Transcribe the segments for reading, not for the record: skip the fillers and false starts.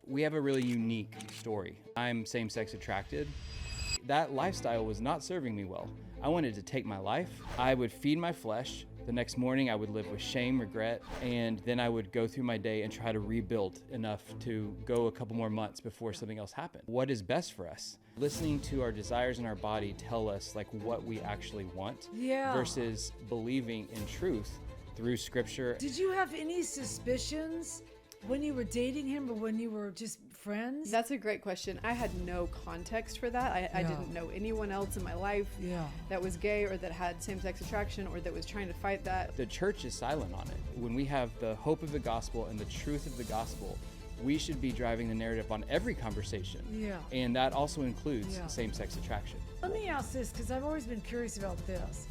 We have a really unique story. I'm same-sex attracted. That lifestyle was not serving me well. I wanted to take my life. I would feed my flesh. The next morning I would live with shame, regret, and then I would go through my day and try to rebuild enough to go a couple more months before something else happened. What is best for us? Listening to our desires in our body tell us like what we actually want versus believing in truth through scripture. Did you have any suspicions when you were dating him or when you were just friends? That's a great question. I had no context for that. I didn't know anyone else in my life that was gay or that had same-sex attraction or that was trying to fight that. The church is silent on it. When we have the hope of the gospel and the truth of the gospel, we should be driving the narrative on every conversation. And that also includes same-sex attraction. Let me ask this, because I've always been curious about this.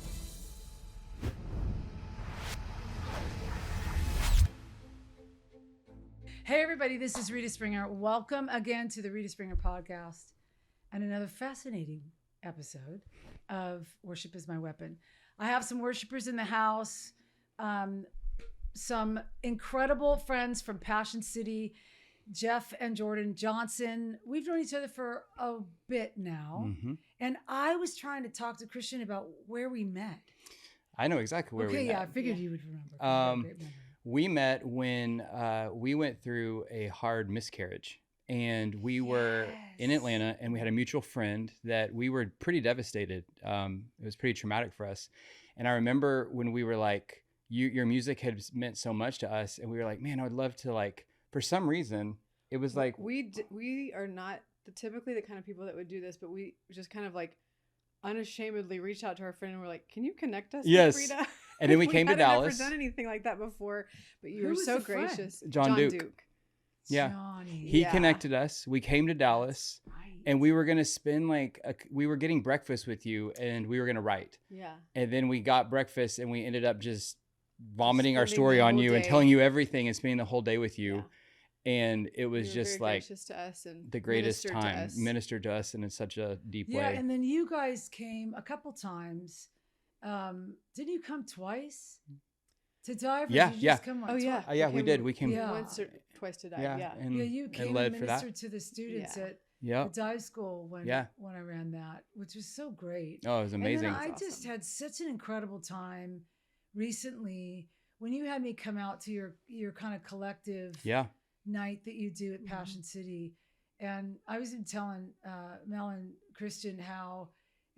Hey everybody, this is Rita Springer. Welcome again to the Rita Springer podcast and another fascinating episode of Worship is My Weapon. I have some worshipers in the house, some incredible friends from Passion City, Jeff and Jourdan Johnson. We've known each other for a bit now. And I was trying to talk to Christian about where we met. I know exactly where we met. Okay, I figured you would remember. We met when we went through a hard miscarriage, and we were in Atlanta, and we had a mutual friend that we were pretty devastated. It was pretty traumatic for us. And I remember when we were like, your music had meant so much to us, and we were like, man, I would love to, like, for some reason, it was like. We are not typically the kind of people that would do this, but we just kind of like unashamedly reached out to our friend and we're like, can you connect us with Rita? And then we came to Dallas. Never done anything like that before, but you were so gracious. John Duke. Yeah. He connected us. We came to Dallas and we were going to spend we were getting breakfast with you and we were going to write. Yeah. And then we got breakfast and we ended up just vomiting our story on you and telling you everything and spending the whole day with you. Yeah. And it was just like to us and the greatest time, ministered to us in such a deep way. Yeah. And then you guys came a couple times. Didn't you come twice to dive? Yeah. Come twice? We did. We came once or twice to dive. You came and ministered to the students at the dive school when I ran that, which was so great. Oh, it was amazing. And then I just had such an incredible time recently when you had me come out to your kind of collective night that you do at Passion City. And I was telling Mel and Christian how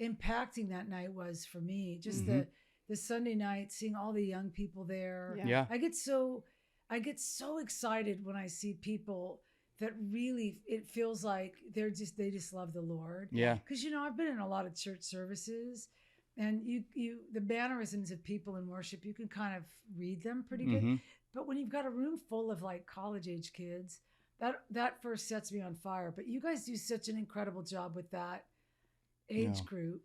impacting that night was for me. Just the Sunday night, seeing all the young people there. I get so excited when I see people that really, it feels like they just love the Lord. Because I've been in a lot of church services, and the mannerisms of people in worship, you can kind of read them pretty good. But when you've got a room full of like college age kids, that first sets me on fire. But you guys do such an incredible job with that age group.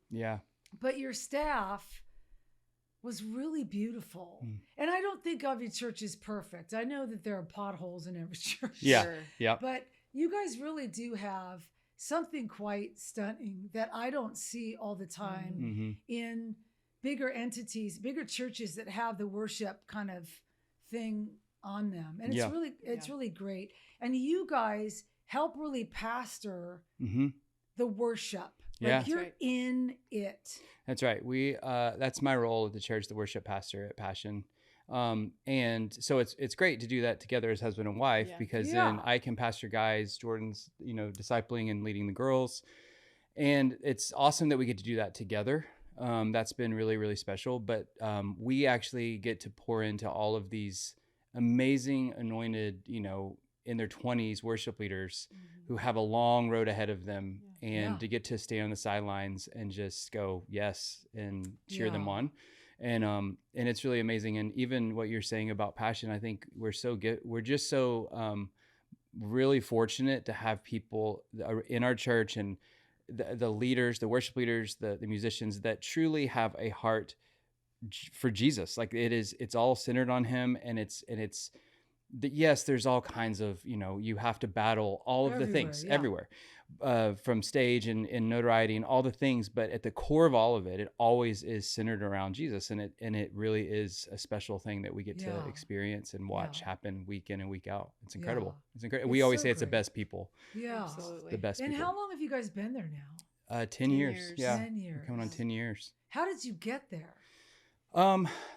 But your staff was really beautiful. And I don't think every church is perfect. I know that there are potholes in every church. But you guys really do have something quite stunning that I don't see all the time in bigger entities, bigger churches that have the worship kind of thing on them. And it's really great. And you guys help really pastor the worship. Like you're in it. That's right. That's my role at the church, the worship pastor at Passion. And so it's great to do that together as husband and wife because then I can pastor guys, Jordan's, discipling and leading the girls. And it's awesome that we get to do that together. That's been really, really special. But we actually get to pour into all of these amazing anointed, in their 20s worship leaders who have a long road ahead of them and to get to stay on the sidelines and just go yes and cheer them on. And it's really amazing. And even what you're saying about Passion, I think we're just so really fortunate to have people in our church and the leaders, the worship leaders, the musicians that truly have a heart for Jesus. Like it's all centered on him, and it's yes, there's all kinds of, you have to battle all of the things everywhere, from stage and notoriety and all the things. But at the core of all of it, it always is centered around Jesus. And it really is a special thing that we get to experience and watch happen week in and week out. It's incredible. It's incredible. We always say it's the best people. Yeah. Absolutely. The best and people. how long have you guys been there now? 10 years. Yeah. 10 years. We're coming on 10 years. How did you get there?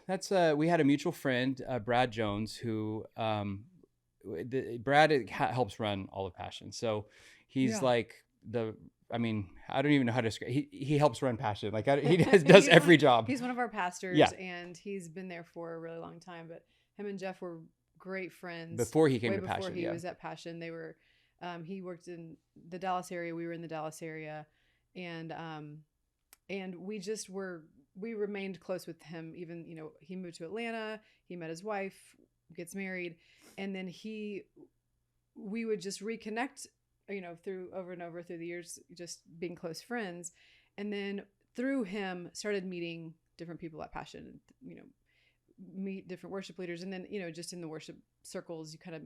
That's we had a mutual friend, Brad Jones, who Brad helps run all of Passion. So he's like I don't even know how to describe. He helps run Passion. Like he does every job. He's one of our pastors, and he's been there for a really long time. But him and Jeff were great friends before he came to Passion. Before he was at Passion, they were. He worked in the Dallas area. We were in the Dallas area, and we remained close with him. Even he moved to Atlanta. He met his wife, gets married, and then we would just reconnect. Through over and over through the years, just being close friends, and then through him started meeting different people at Passion. Meet different worship leaders, and then just in the worship circles, you kind of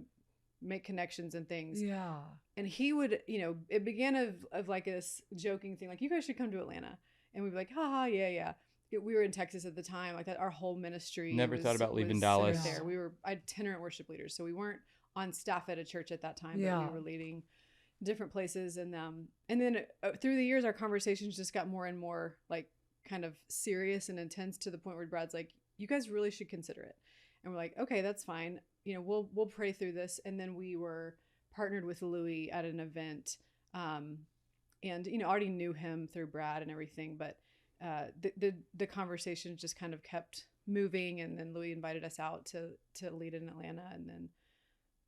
make connections and things. Yeah. And he would, it began of like this joking thing, like, you guys should come to Atlanta. And we'd be like, haha, yeah. We were in Texas at the time, like that. Our whole ministry never thought about leaving Dallas. There, we were itinerant worship leaders, so we weren't on staff at a church at that time, but we were leading different places. And then through the years, our conversations just got more and more like kind of serious and intense, to the point where Brad's like, you guys really should consider it. And we're like, okay, that's fine. We'll pray through this. And then we were partnered with Louis at an event, and already knew him through Brad and everything, but the conversation just kind of kept moving, and then Louis invited us out to lead in Atlanta, and then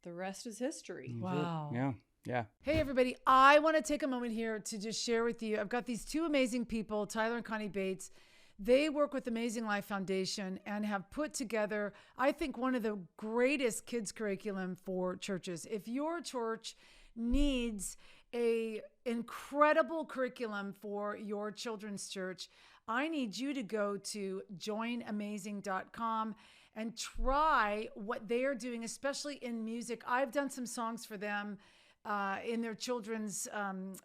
the rest is history. Wow. Yeah. Hey everybody, I want to take a moment here to just share with you. I've got these two amazing people, Tyler and Connie Bates. They work with Amazing Life Foundation and have put together, I think, one of the greatest kids curriculum for churches. If your church needs a incredible curriculum for your children's church, I need you to go to joinamazing.com and try what they are doing, especially in music. I've done some songs for them in their children's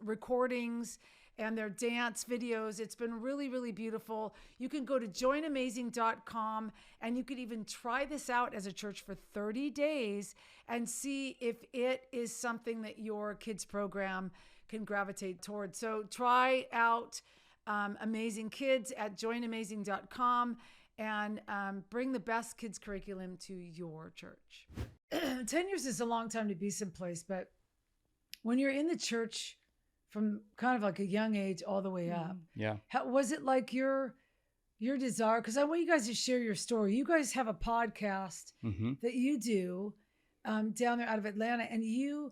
recordings and their dance videos. It's been really, really beautiful. You can go to joinamazing.com, and you could even try this out as a church for 30 days and see if it is something that your kids program can gravitate towards. So try out Amazing Kids at joinamazing.com and bring the best kids curriculum to your church. 10 years is a long time to be someplace, but when you're in the church from kind of like a young age all the way up, how was it like your desire? Because I want you guys to share your story. You guys have a podcast that you do down there out of Atlanta, and you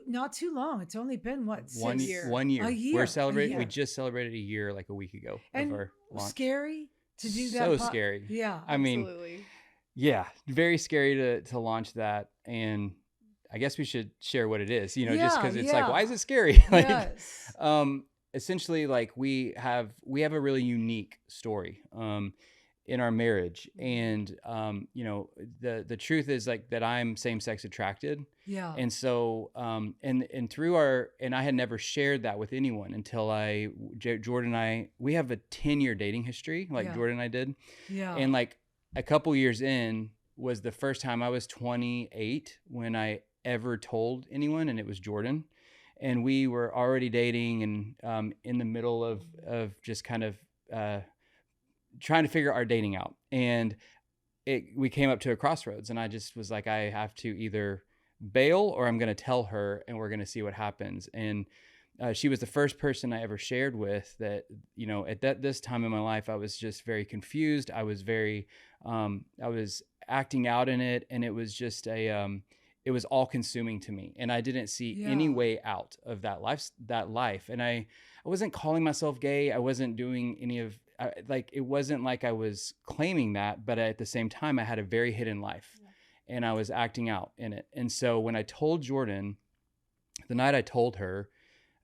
not too long. It's only been what, 1 year. 1 year. A year. We're celebrating. We just celebrated a year like a week ago of our launch. Scary to do that. So scary. Yeah. I mean, absolutely. Yeah, very scary to launch that. And I guess we should share what it is, just because it's like, why is it scary? Like, essentially, like we have a really unique story in our marriage, and the truth is like that I'm same-sex attracted. Yeah. And so and through and I had never shared that with anyone until Jordan and I, we have a 10-year dating history, like Jordan and I did. Yeah. And like a couple years in was the first time. I was 28 when I ever told anyone, and it was Jordan, and we were already dating and in the middle of just kind of trying to figure our dating out, and we came up to a crossroads, and I just was like, I have to either bail or I'm going to tell her, and we're going to see what happens. And she was the first person I ever shared with that, at this time in my life, I was just very confused. I was very I was acting out in it, and it was just it was all consuming to me, and I didn't see any way out of that life. And I wasn't calling myself gay. I wasn't doing any of it wasn't like I was claiming that, but at the same time, I had a very hidden life, and I was acting out in it. And so when I told Jordan, the night I told her,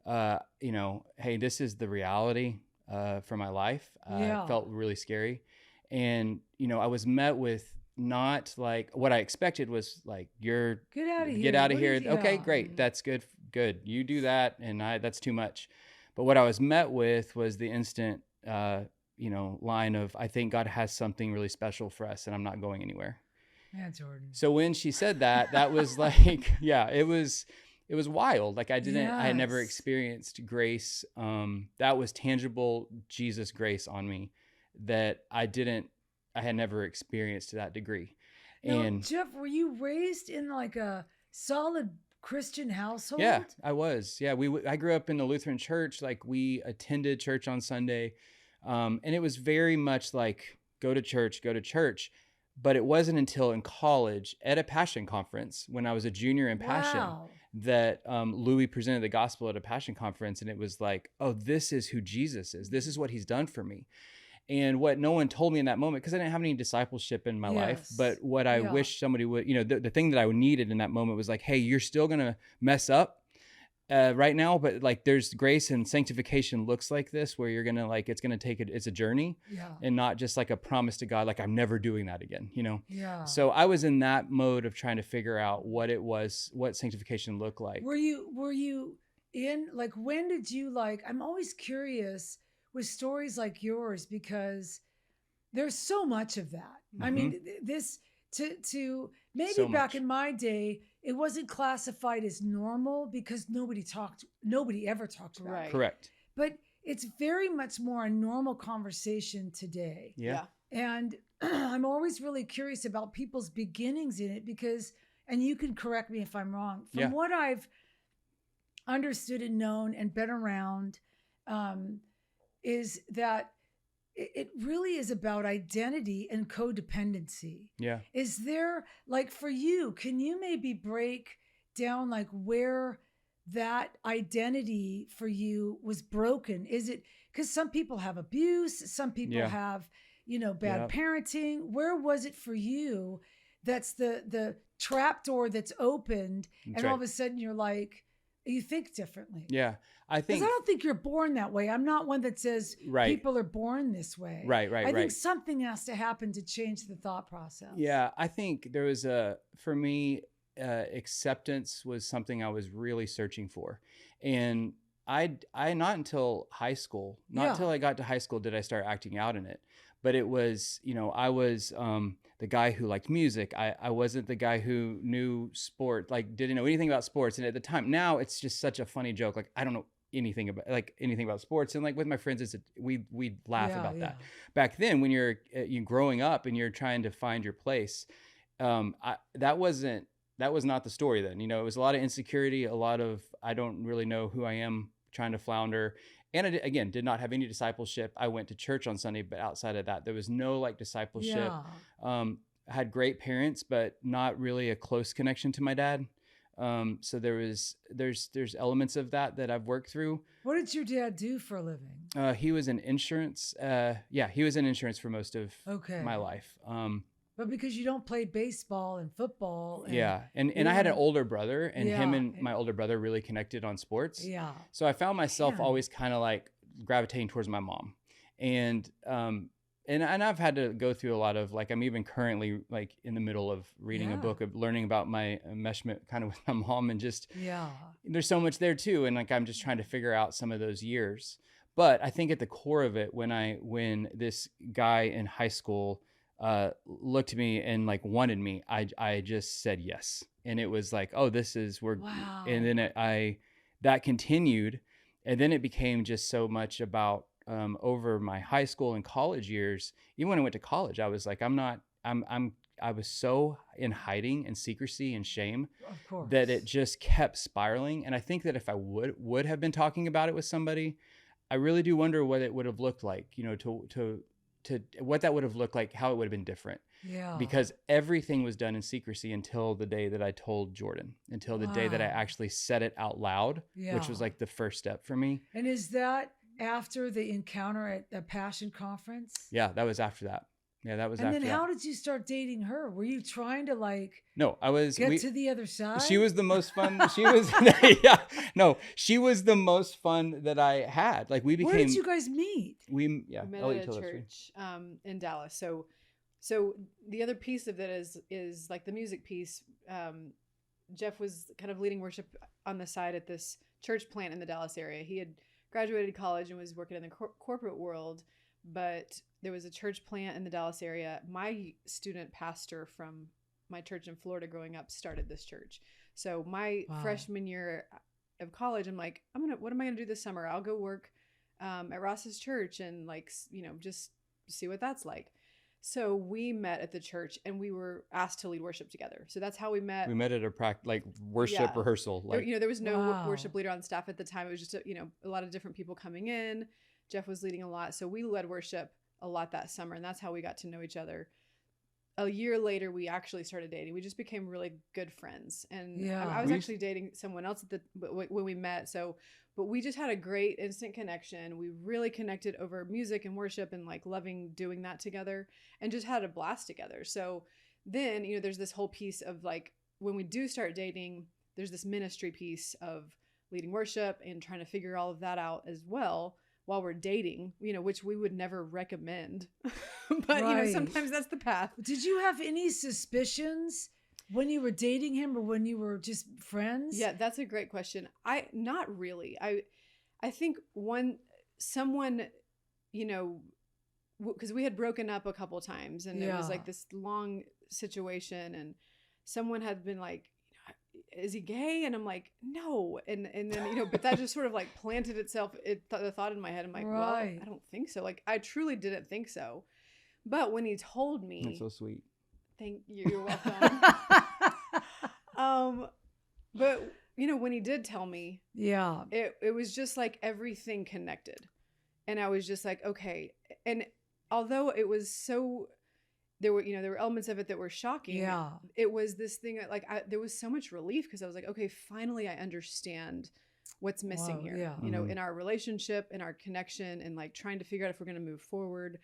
hey, this is the reality for my life. It felt really scary. And, I was met with not like what I expected was like, you're get out of here. Get out of here. Okay, great. That's good. Good. You do that. And that's too much. But what I was met with was the instant, line of, I think God has something really special for us and I'm not going anywhere. Yeah, Jourdan. So when she said that, that was like, it was wild. Like I had never experienced grace. That was tangible Jesus grace on me that I had never experienced to that degree. Now, And Jeff, were you raised in like a solid Christian household? Yeah, I was. Yeah. I grew up in the Lutheran church. Like we attended church on Sunday. And it was very much like, go to church. But it wasn't until in college at a Passion conference when I was a junior in Passion that Louis presented the gospel at a Passion conference. And it was like, oh, this is who Jesus is. This is what he's done for me. And what no one told me in that moment, because I didn't have any discipleship in my life, but what I wish somebody would, the thing that I needed in that moment was like, hey, you're still going to mess up right now, but like there's grace and sanctification looks like this, where you're going to like, it's going to take it. It's a journey and not just like a promise to God, like I'm never doing that again, Yeah. So I was in that mode of trying to figure out what sanctification looked like. Were you in, like, when did you I'm always curious with stories like yours, because there's so much of that. Mm-hmm. I mean, this to maybe so back in my day, it wasn't classified as normal because nobody ever talked about it. Correct. But it's very much more a normal conversation today. Yeah. And I'm always really curious about people's beginnings in it because, and you can correct me if I'm wrong, from what I've understood and known and been around, is that it really is about identity and codependency. Yeah. Is there, like, for you, can you maybe break down like where that identity for you was broken? Is it because some people have abuse, some people have, bad parenting. Where was it for you? That's the trap door that's opened, and all of a sudden you're like, you think differently. Yeah. I don't think you're born that way. I'm not one that says people are born this way. Right. I think something has to happen to change the thought process. Yeah. I think there was for me, acceptance was something I was really searching for. And I not until high school, until I got to high school did I start acting out in it. But it was, I was the guy who liked music. I wasn't the guy who knew sport, like didn't know anything about sports. And at the time, now it's just such a funny joke. Like, I don't know anything about sports. And like with my friends, we laugh about that. Back then, when you're growing up and you're trying to find your place, that was not the story then. It was a lot of insecurity, a lot of, I don't really know who I am, trying to flounder. And I, again, did not have any discipleship. I went to church on Sunday, but outside of that, there was no like discipleship. I had great parents, but not really a close connection to my dad. So there's elements of that I've worked through. What did your dad do for a living? He was in insurance. He was in insurance for most of my life. But because you don't play baseball and football. And I had an older brother, and him and my older brother really connected on sports. Yeah. So I found myself always kind of like gravitating towards my mom. And I've had to go through a lot of, like, I'm even currently like in the middle of reading a book of learning about my enmeshment kind of with my mom, and just, there's so much there too. And like, I'm just trying to figure out some of those years. But I think at the core of it, when this guy in high school looked at me and like wanted me, I just said yes. And it was like, oh, wow. And then that continued. And then it became just so much about, over my high school and college years. Even when I went to college, I was like, I was so in hiding and secrecy and shame that it just kept spiraling. And I think that if I would have been talking about it with somebody, I really do wonder what it would have looked like, to what that would have looked like, how it would have been different. Yeah. Because everything was done in secrecy until the day that I told Jourdan, until the day that I actually said it out loud, which was like the first step for me. And is that after the encounter at the Passion conference? Yeah, that was after that. Yeah, that was after that. And then how did you start dating her? Were you trying to No, I was get to the other side? She was the most fun. She was she was the most fun that I had. Like, we became. Where did you guys meet? We met at a church in Dallas. So So the other piece of it is like the music piece. Jeff was kind of leading worship on the side at this church plant in the Dallas area. He had graduated college and was working in the corporate world, but there was a church plant in the Dallas area. My student pastor from my church in Florida growing up started this church. So my freshman year of college, I'm like, what am I going to do this summer? I'll go work at Ross's church and like, just see what that's like. So we met at the church and we were asked to lead worship together. So that's how we met. We met at a worship rehearsal. Like, there was no worship leader on staff at the time. It was just, a lot of different people coming in. Jeff was leading a lot. So we led worship a lot that summer, and that's how we got to know each other. A year later, we actually started dating. We just became really good friends. And I was actually dating someone else when we met. But we just had a great instant connection. We really connected over music and worship and like loving doing that together and just had a blast together. So then, there's this whole piece of like, when we do start dating, there's this ministry piece of leading worship and trying to figure all of that out as well while we're dating, which we would never recommend. But, sometimes that's the path. Did you have any suspicions when you were dating him or when you were just friends? Yeah, that's a great question. Not really. I think someone, because we had broken up a couple times and it was like this long situation and someone had been like, is he gay? And I'm like, no. And then, but that just sort of like planted itself, the thought in my head. I'm like, well, I don't think so. Like, I truly didn't think so. But when he told me. That's so sweet. Thank you. You're welcome. But when he did tell me, it was just like everything connected. And I was just like, okay. And although it was so, there were elements of it that were shocking. Yeah. It was this thing that like, there was so much relief because I was like, okay, finally I understand what's missing here, in our relationship, in our connection, and like trying to figure out if we're going to move forward.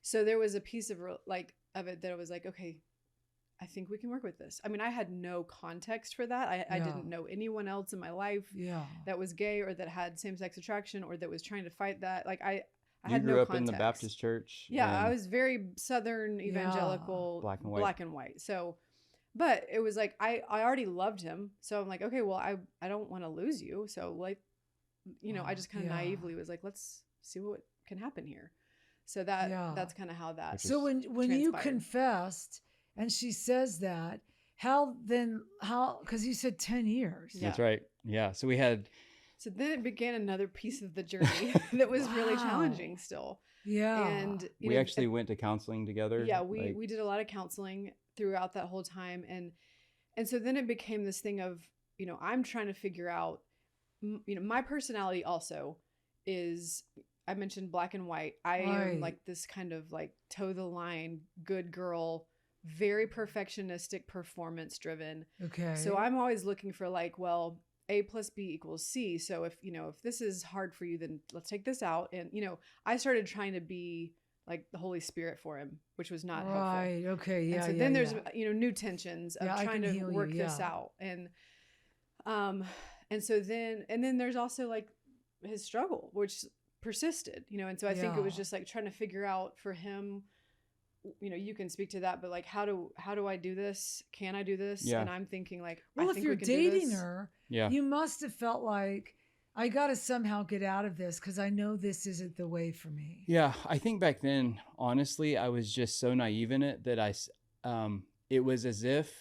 So there was a piece of it that I was like, okay, I think we can work with this. I mean, I had no context for that. I didn't know anyone else in my life that was gay or that had same-sex attraction or that was trying to fight that. Like I had no context. You grew up in the Baptist church. Yeah, I was very Southern evangelical, black and white. So, but it was like, I already loved him. So I'm like, okay, well, I don't want to lose you. So like, I just kind of naively was like, let's see what can happen here. So that's kind of how that. So when you confessed and she says that, how, because you said 10 years. Yeah. That's right. Yeah. So then it began another piece of the journey that was really challenging still. Yeah. And we actually went to counseling together. Yeah. We did a lot of counseling throughout that whole time. And so then it became this thing of, I'm trying to figure out, my personality also is, I mentioned black and white. I am like this kind of like toe the line, good girl, very perfectionistic, performance driven. Okay. So I'm always looking for like, well, A plus B equals C. So if this is hard for you, then let's take this out. And, I started trying to be like the Holy Spirit for him, which was not helpful. Right. Okay. Yeah. And so then there's, new tensions of trying to work this out. And so then there's also like his struggle, which persisted, and so I think it was just like trying to figure out for him, you can speak to that, but like, how do I do this? Can I do this? Yeah. And I'm thinking like, well, if you're dating her, you must have felt like, I got to somehow get out of this because I know this isn't the way for me. Yeah. I think back then, honestly, I was just so naive in it that it was as if,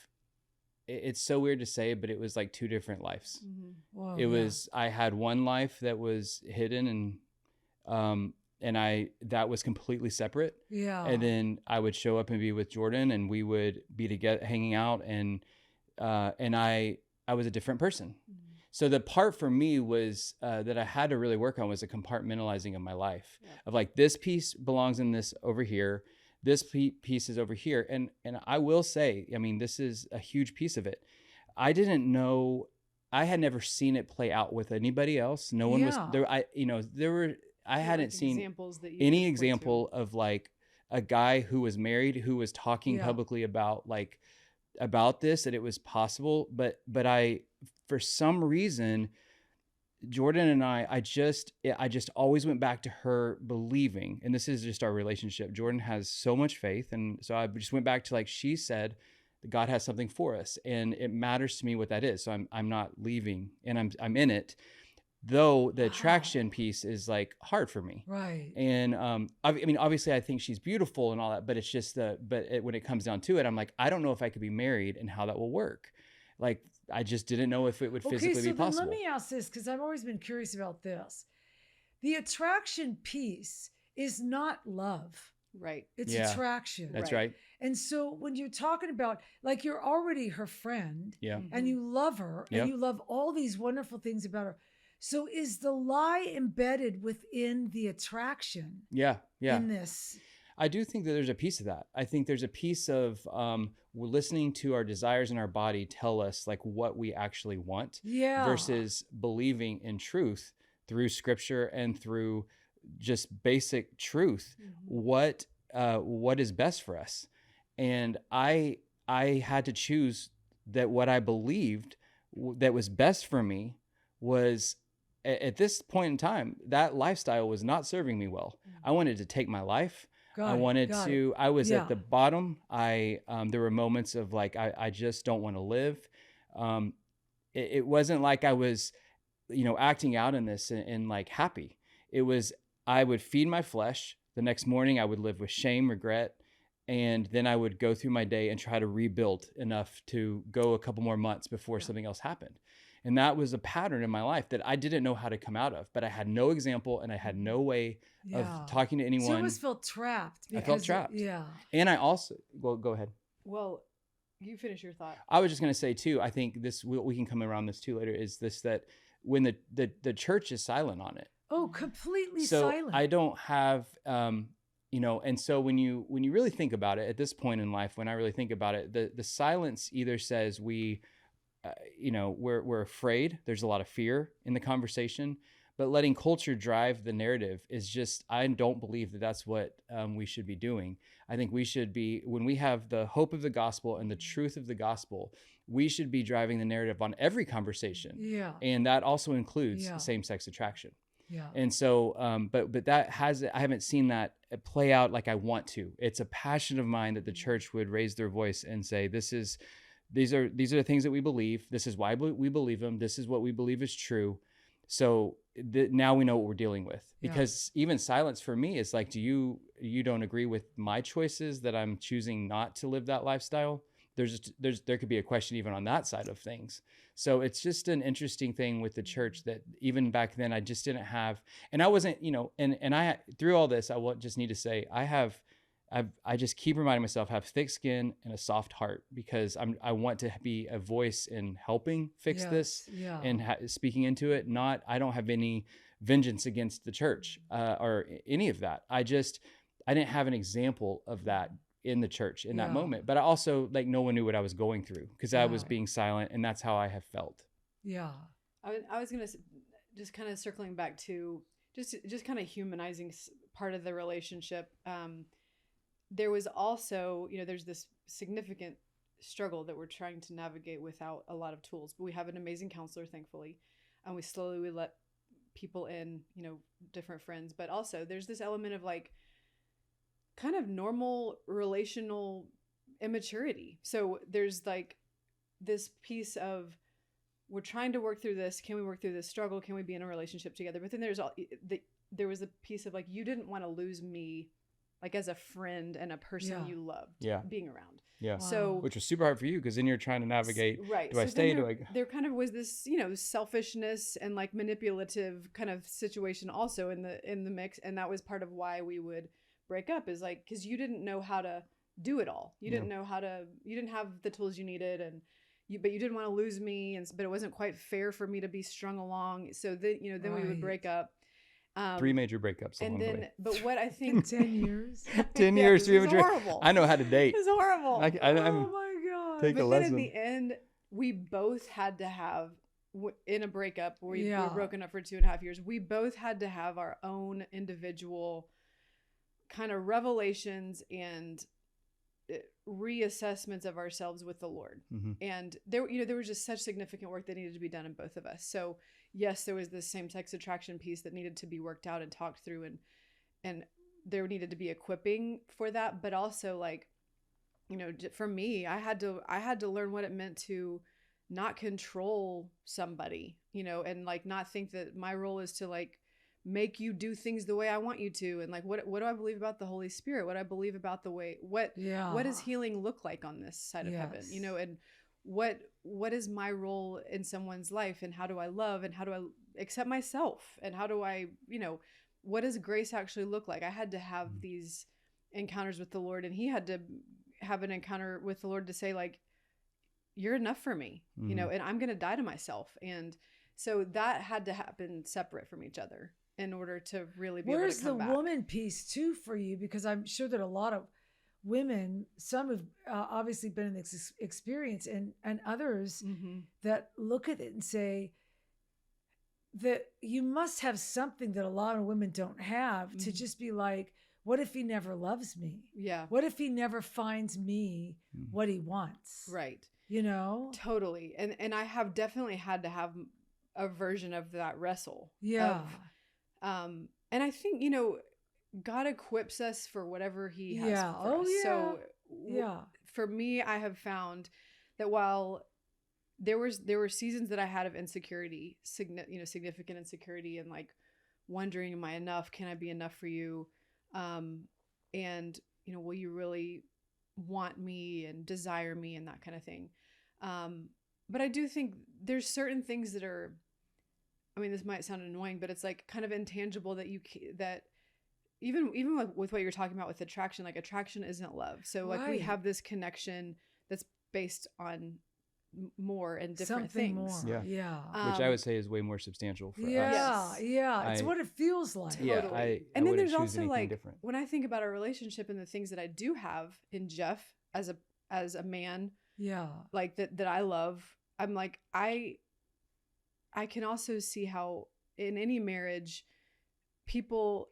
it's so weird to say, but it was like two different lives. Mm-hmm. Whoa, it was, I had one life that was hidden and that was completely separate. Yeah. And then I would show up and be with Jourdan and we would be together hanging out and I was a different person. Mm-hmm. So the part for me was that I had to really work on was a compartmentalizing of my life of like, this piece belongs in this over here. This piece is over here. And I will say, I mean, this is a huge piece of it. I didn't know, I had never seen it play out with anybody else. No one was there. I hadn't seen any example of like a guy who was married, who was talking publicly about this, that it was possible. But I, for some reason, Jourdan and I just always went back to her believing, and this is just our relationship. Jourdan has so much faith. And so I just went back to, like, she said that God has something for us, and it matters to me what that is. So I'm not leaving, and I'm in it. Though the attraction piece is like hard for me. Right. And I mean, obviously I think she's beautiful and all that, but it's just when it comes down to it, I'm like, I don't know if I could be married and how that will work. Like, I just didn't know if it would physically be possible. Let me ask this, because I've always been curious about this. The attraction piece is not love. Right. It's attraction. That's right. And so when you're talking about, like, you're already her friend, and you love her, and you love all these wonderful things about her. So is the lie embedded within the attraction? Yeah. In this? I do think that there's a piece of that. I think there's a piece of we're listening to our desires in our body tell us, like, what we actually want, versus believing in truth through scripture and through just basic truth, what is best for us. And I had to choose that what I believed that was best for me was, at this point in time, that lifestyle was not serving me well. I wanted to take my life. I was at the bottom. There were moments of, like, I just don't want to live. It wasn't like I was, acting out in this and like happy. It was, I would feed my flesh. The next morning I would live with shame, regret. And then I would go through my day and try to rebuild enough to go a couple more months before something else happened. And that was a pattern in my life that I didn't know how to come out of, but I had no example and I had no way of talking to anyone. So you always felt trapped. I felt trapped. And I also, well, go ahead. Well, you finish your thought. I was just going to say too, I think this, we can come around this too later, is this, that when the church is silent on it. Oh, completely So silent. I don't have, and so when you really think about it at this point in life, when I really think about it, the silence either says we're afraid. There's a lot of fear in the conversation, but letting culture drive the narrative is just, I don't believe that that's what we should be doing. I think we should be, when we have the hope of the gospel and the truth of the gospel, we should be driving the narrative on every conversation. Yeah. And that also includes same-sex attraction. Yeah. And so, but that I haven't seen that play out like I want to. It's a passion of mine that the church would raise their voice and say, these are the things that we believe. This is why we believe them. This is what we believe is true. So now we know what we're dealing with, because even silence for me is like, you don't agree with my choices that I'm choosing not to live that lifestyle. There could be a question even on that side of things. So it's just an interesting thing with the church that even back then I just didn't have, and I wasn't, and I, through all this, I just need to say, I just keep reminding myself, have thick skin and a soft heart, because I want to be a voice in helping fix this and speaking into it. I don't have any vengeance against the church or any of that. I didn't have an example of that in the church in that moment, but I also, like, no one knew what I was going through because I was being silent, and that's how I have felt. Yeah. I was going to just kind of circling back to just kind of humanizing part of the relationship. There was also, there's this significant struggle that we're trying to navigate without a lot of tools, but we have an amazing counselor, thankfully. And we let people in, different friends, but also there's this element of, like, kind of normal relational immaturity. So there's, like, this piece of, we're trying to work through this. Can we work through this struggle? Can we be in a relationship together? But then there was a piece of, like, you didn't want to lose me, like, as a friend and a person you loved being around. Yeah. Wow. So, which was super hard for you, because then you're trying to navigate, right. Do I stay? There kind of was this, selfishness and, like, manipulative kind of situation also in the mix. And that was part of why we would break up, is, like, because you didn't know how to do it all. You didn't know you didn't have the tools you needed, but you didn't want to lose me. But it wasn't quite fair for me to be strung along. So then we would break up. 3 major breakups along the way. But what I think 10 years. 10 years. It was horrible. I know how to date. It's horrible. Oh my God. Take a lesson. Then at the end, we both had to have, in a breakup where we were broken up for 2.5 years, we both had to have our own individual kind of revelations and reassessments of ourselves with the Lord. Mm-hmm. And there was just such significant work that needed to be done in both of us. So yes, there was this same-sex attraction piece that needed to be worked out and talked through, and there needed to be equipping for that, but also like, you know, for me, I had to learn what it meant to not control somebody, you know, and like not think that my role is to like make you do things the way I want you to, and like what do I believe about the Holy Spirit, what I believe about the way, what does healing look like on this side of heaven, you know, and what is my role in someone's life, and how do I love, and how do I accept myself, and how do I, you know, what does grace actually look like? I had to have these encounters with the Lord, and he had to have an encounter with the Lord to say like, you're enough for me, you know, and I'm going to die to myself. And so that had to happen separate from each other in order to really be able to come back. Where's the woman piece too for you? Because I'm sure that a lot of women, some have obviously been in this experience, and others that look at it and say that you must have something that a lot of women don't have to just be like, what if he never loves me? Yeah. What if he never finds me what he wants? Right. You know? Totally. And I have definitely had to have a version of that wrestle. Yeah. And I think, you know, God equips us for whatever he has for us. So for me, I have found that while there were seasons that I had of insecurity, significant insecurity, and like wondering, am I enough? Can I be enough for you? And, you know, will you really want me and desire me and that kind of thing? But I do think there's certain things that are, I mean, this might sound annoying, but it's like kind of intangible that even like with what you're talking about with attraction, like attraction isn't love. So like we have this connection that's based on more and different things. More. Which I would say is way more substantial for us. It's what it feels like. Totally. And then there's also like different. When I think about our relationship and the things that I do have in Jeff as a man, like that I love, I'm like, I can also see how in any marriage people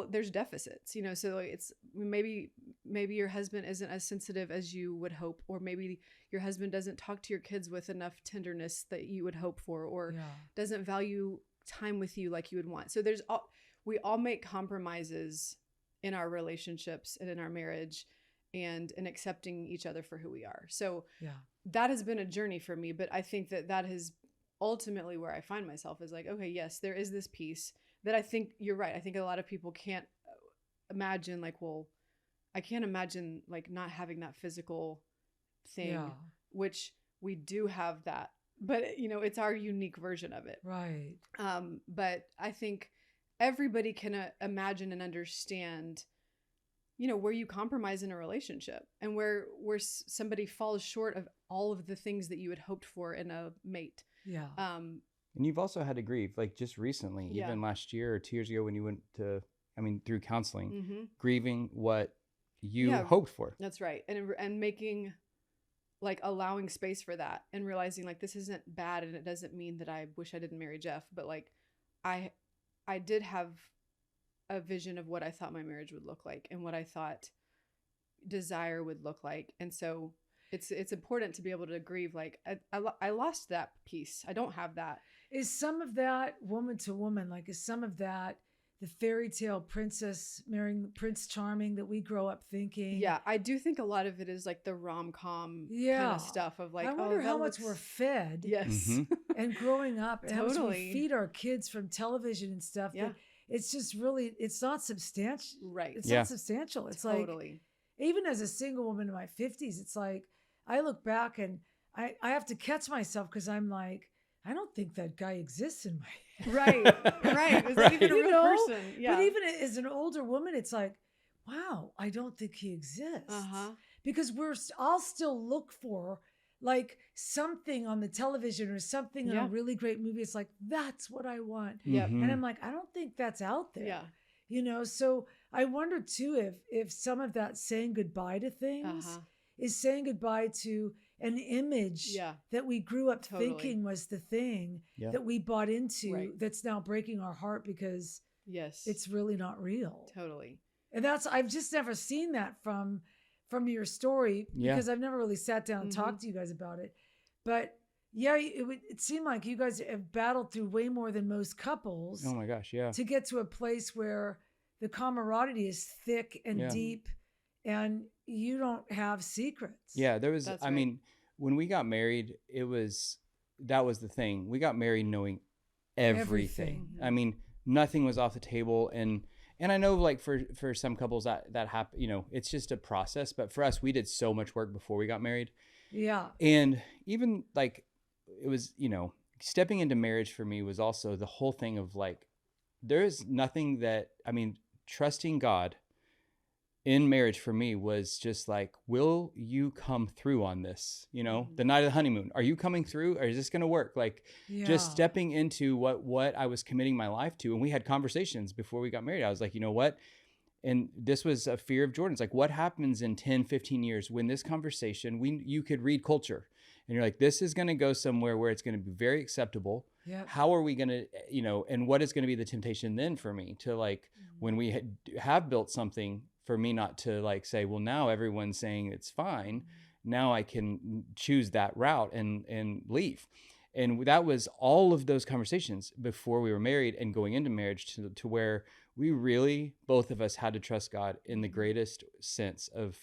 there's deficits, you know, so it's maybe your husband isn't as sensitive as you would hope, or maybe your husband doesn't talk to your kids with enough tenderness that you would hope for, or doesn't value time with you like you would want. So we all make compromises in our relationships and in our marriage, and in accepting each other for who we are. So that has been a journey for me, but I think that is ultimately where I find myself, is like, okay, yes, there is this piece that I think you're right. I think a lot of people can't imagine, like, well, I can't imagine like not having that physical thing, which we do have that, but you know, it's our unique version of it. Right. But I think everybody can imagine and understand, you know, where you compromise in a relationship, and where somebody falls short of all of the things that you had hoped for in a mate. Yeah. And you've also had to grieve, like just recently, even last year or 2 years ago when you went to, through counseling, grieving what you hoped for. That's right. And making, like, allowing space for that, and realizing like this isn't bad, and it doesn't mean that I wish I didn't marry Jeff, but like I did have a vision of what I thought my marriage would look like, and what I thought desire would look like. And so it's important to be able to grieve, like, I lost that piece. I don't have that. Is some of that woman to woman, like, is some of that the fairy tale princess marrying Prince Charming that we grow up thinking? Yeah, I do think a lot of it is like the rom-com kind of stuff of like, I wonder how much we're fed. Yes. And growing up, and how much we feed our kids from television and stuff. Yeah. It's just really, it's not substantial. Right. It's not substantial. It's like, even as a single woman in my 50s, it's like, I look back and I have to catch myself, because I'm like, I don't think that guy exists in my head. Right. Is that even a real person? Yeah. But even as an older woman, it's like, wow, I don't think he exists. Because I'll still look for like something on the television or something in a really great movie. It's like, that's what I want. And I'm like, I don't think that's out there. You know, so I wonder too if some of that saying goodbye to things is saying goodbye to an image that we grew up thinking was the thing that we bought into, that's now breaking our heart because it's really not real. Totally. And I've just never seen that from your story, because I've never really sat down and talked to you guys about it. But Yeah, it seemed like you guys have battled through way more than most couples. Oh my gosh, yeah. To get to a place where the camaraderie is thick and deep, and you don't have secrets. Yeah, there was. I mean, when we got married, that was the thing. We got married knowing everything. I mean, nothing was off the table, and I know, like, for some couples that happen, you know, it's just a process. But for us, we did so much work before we got married. Yeah, and even like, it was, you know, stepping into marriage for me was also the whole thing of like, there is nothing that, I mean, trusting God in marriage for me was just like, will you come through on this? You know, the night of the honeymoon, are you coming through, or is this going to work? Like, just stepping into what I was committing my life to. And we had conversations before we got married. I was like, you know what? And this was a fear of Jourdan's. Like, what happens in 10, 15 years when this conversation, you could read culture and you're like, this is going to go somewhere where it's going to be very acceptable. Yep. How are we going to, you know, and what is going to be the temptation then for me to, like, when we have built something, for me not to like say, well, now everyone's saying it's fine. Now I can choose that route and leave. And that was all of those conversations before we were married and going into marriage, to where we really, both of us, had to trust God in the greatest sense of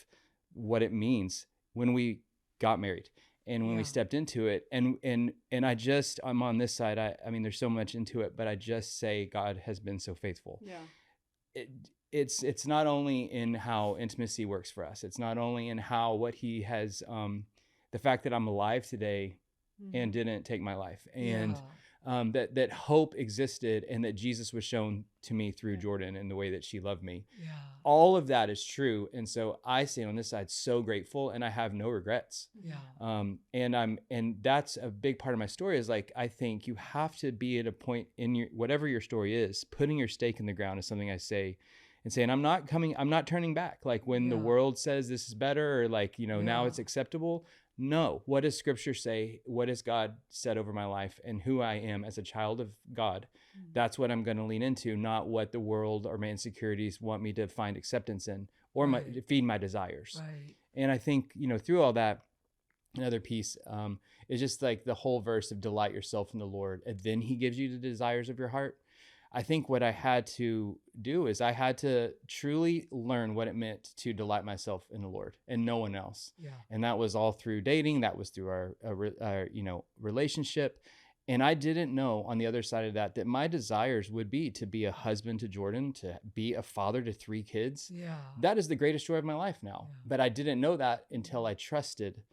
what it means when we got married and when we stepped into it. And I'm on this side. I mean, there's so much into it, but I just say God has been so faithful. Yeah. It's not only in how intimacy works for us. It's not only in what he has, the fact that I'm alive today and didn't take my life, and that hope existed, and that Jesus was shown to me through Jourdan and the way that she loved me. Yeah. All of that is true. And so I stand on this side so grateful, and I have no regrets. Yeah. And that's a big part of my story, is like, I think you have to be at a point in your, whatever your story is, putting your stake in the ground is something I say, and saying, I'm not turning back. Like, when the world says this is better, or like, you know, now it's acceptable. No, what does scripture say? What has God said over my life and who I am as a child of God? That's what I'm going to lean into, not what the world or my insecurities want me to find acceptance in, or feed my desires. Right. And I think, you know, through all that, another piece is just like the whole verse of delight yourself in the Lord, and then he gives you the desires of your heart. I think what I had to do is I had to truly learn what it meant to delight myself in the Lord and no one else. Yeah. And that was all through dating. That was through our you know, relationship. And I didn't know on the other side of that my desires would be to be a husband to Jourdan, to be a father to 3 kids. Yeah. That is the greatest joy of my life now. Yeah. But I didn't know that until I trusted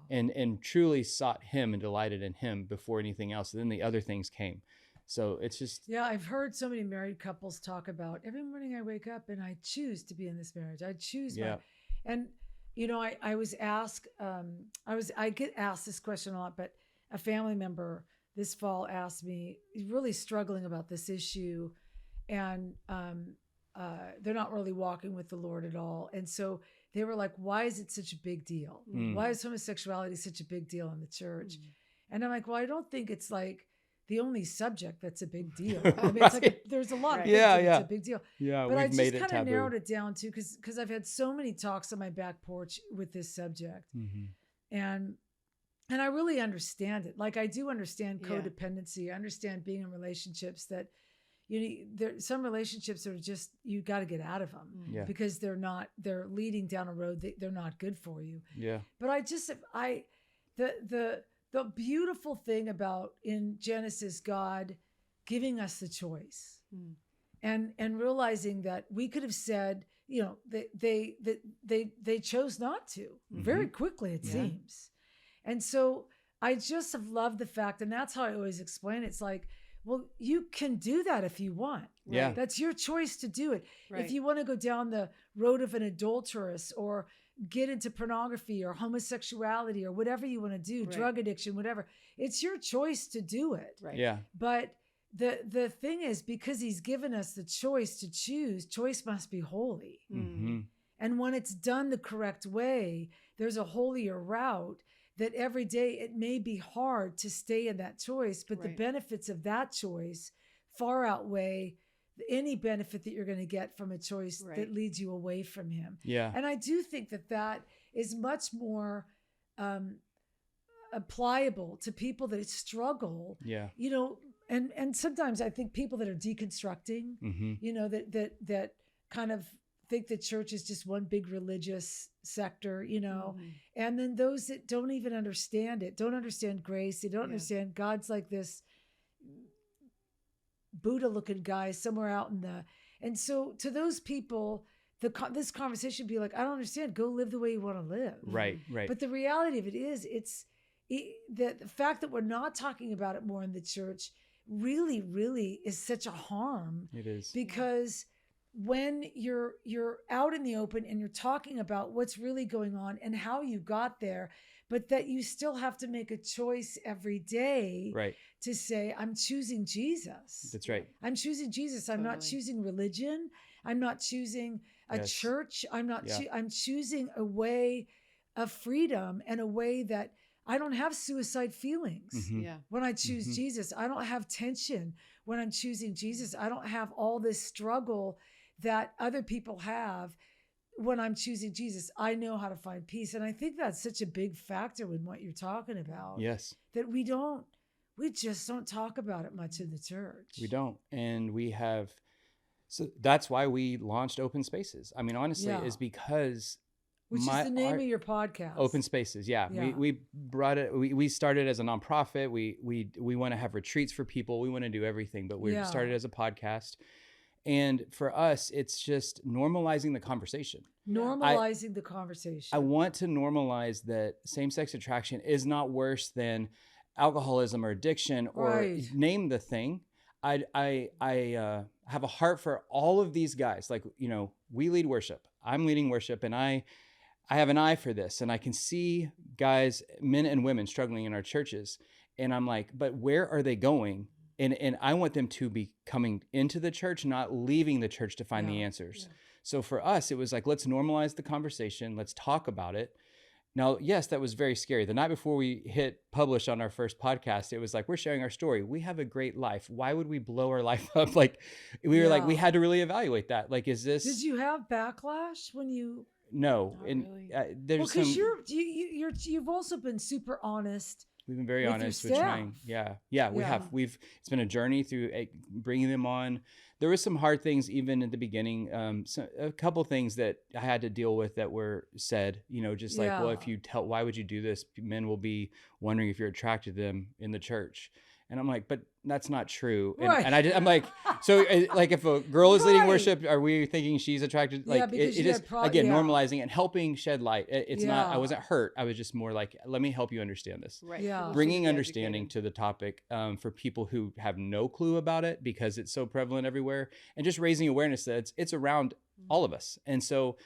and truly sought him and delighted in him before anything else. And then the other things came. So it's just... Yeah, I've heard so many married couples talk about, every morning I wake up and I choose to be in this marriage. I choose and, you know, I was asked, I get asked this question a lot, but a family member this fall asked me, really struggling about this issue, and they're not really walking with the Lord at all. And so they were like, why is it such a big deal? Why is homosexuality such a big deal in the church? And I'm like, well, I don't think it's like the only subject that's a big deal. I mean, it's like there's a lot of things that's a big deal. Yeah, but I just kind of narrowed it down to, because I've had so many talks on my back porch with this subject, and I really understand it. Like, I do understand codependency. I understand being in relationships that, you know, some relationships are just, you got to get out of them because they're leading down a road that they're not good for you. Yeah. But the beautiful thing about in Genesis, God giving us the choice and realizing that we could have said, you know, they chose not to very quickly, it seems. And so I just have loved the fact, and that's how I always explain it. It's like, well, you can do that if you want. Yeah. That's your choice to do it. Right. If you want to go down the road of an adulteress, or get into pornography or homosexuality or whatever you want to do, drug addiction, whatever, it's your choice to do it. Right. Yeah. But the thing is, because he's given us the choice to choose, choice must be holy. And when it's done the correct way, there's a holier route that every day it may be hard to stay in that choice, but the benefits of that choice far outweigh any benefit that you're going to get from a choice that leads you away from him. Yeah. And I do think that is much more pliable to people that struggle. Yeah. You know, and sometimes I think people that are deconstructing, you know, that kind of think the church is just one big religious sector, you know, and then those that don't even understand it, don't understand grace. They don't understand God's like this Buddha looking guy somewhere out in and so to those people, this conversation would be like, I don't understand. Go live the way you want to live. Right. But the reality of it is the fact that we're not talking about it more in the church really, really is such a harm. It is. Because when you're out in the open and you're talking about what's really going on and how you got there, but that you still have to make a choice every day to say, I'm choosing Jesus. That's right. I'm choosing Jesus. I'm not choosing religion. I'm not choosing a church. I'm not. I'm choosing a way of freedom and a way that I don't have suicide feelings. When I choose Jesus, I don't have tension. When I'm choosing Jesus, I don't have all this struggle that other people have. When I'm choosing Jesus, I know how to find peace. And I think that's such a big factor in what you're talking about. Yes. That we just don't talk about it much in the church. We don't. And so that's why we launched Open Spaces. I mean, honestly, is because which is the name of your podcast. Open Spaces. Yeah. We brought it. We started as a nonprofit. We want to have retreats for people. We want to do everything, but we started as a podcast. And for us, it's just normalizing the conversation. Normalizing the conversation. I want to normalize that same-sex attraction is not worse than alcoholism or addiction or name the thing. I have a heart for all of these guys. Like, you know, we lead worship. I'm leading worship, and I have an eye for this, and I can see guys, men and women struggling in our churches. And I'm like, but where are they going? And I want them to be coming into the church, not leaving the church to find the answers. So for us, it was like, let's normalize the conversation. Let's talk about it. Now, yes, that was very scary. The night before we hit publish on our first podcast, it was like, we're sharing our story. We have a great life. Why would we blow our life up? Like, we were like, we had to really evaluate that. Like, is this... Did you have backlash when you... No. Not really. There's because you've also been super honest. We've been very honest with trying. Yeah, we have. It's been a journey through bringing them on. There was some hard things even at the beginning. A couple things that I had to deal with that were said, you know, just like, well, if you why would you do this? Men will be wondering if you're attracted to them in the church. And I'm like, but that's not true. And I'm like, so like if a girl is leading worship, are we thinking she's attracted? Like it is, again, normalizing and helping shed light. It's not, I wasn't hurt. I was just more like, let me help you understand this. Bringing understanding to the topic for people who have no clue about it because it's so prevalent everywhere, and just raising awareness that it's around all of us. And so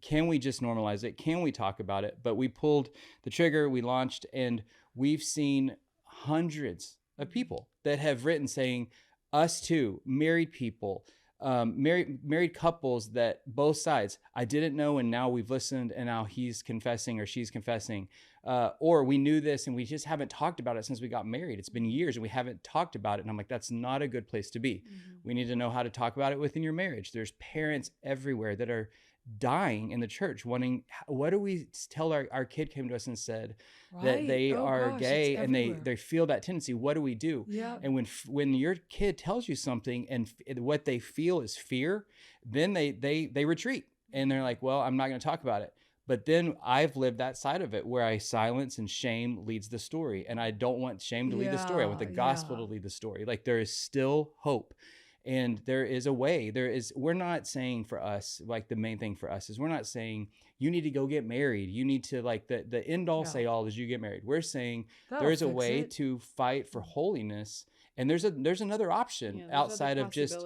can we just normalize it? Can we talk about it? But we pulled the trigger, we launched, and we've seen hundreds of people that have written saying, us too, married people, married couples that both sides, I didn't know, and now we've listened, and now he's confessing or she's confessing, or we knew this and we just haven't talked about it since we got married. It's been years and we haven't talked about it. And I'm like, that's not a good place to be. We need to know how to talk about it within your marriage. There's parents everywhere that are dying in the church wanting, what do we tell our kid came to us and said that they are gay and they feel that tendency. What do we do? And when your kid tells you something and what they feel is fear, then they retreat and they're like, well, I'm not going to talk about it. But then I've lived that side of it where I silence and shame leads the story. And I don't want shame to lead the story. I want the gospel to lead the story. Like there is still hope. And there is a way. We're not saying for us, like the main thing for us is we're not saying you need to go get married. You need to like the end all say all is you get married. We're saying there is a way to fight for holiness. And there's another option outside of just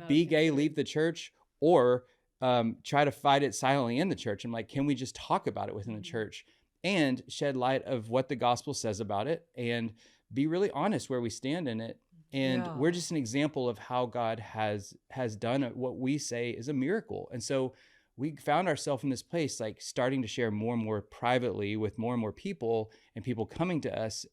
be gay, leave the church, or try to fight it silently in the church. I'm like, can we just talk about it within the church and shed light of what the gospel says about it and be really honest where we stand in it? And we're just an example of how God has done what we say is a miracle. And so we found ourselves in this place, like starting to share more and more privately with more and more people and people coming to us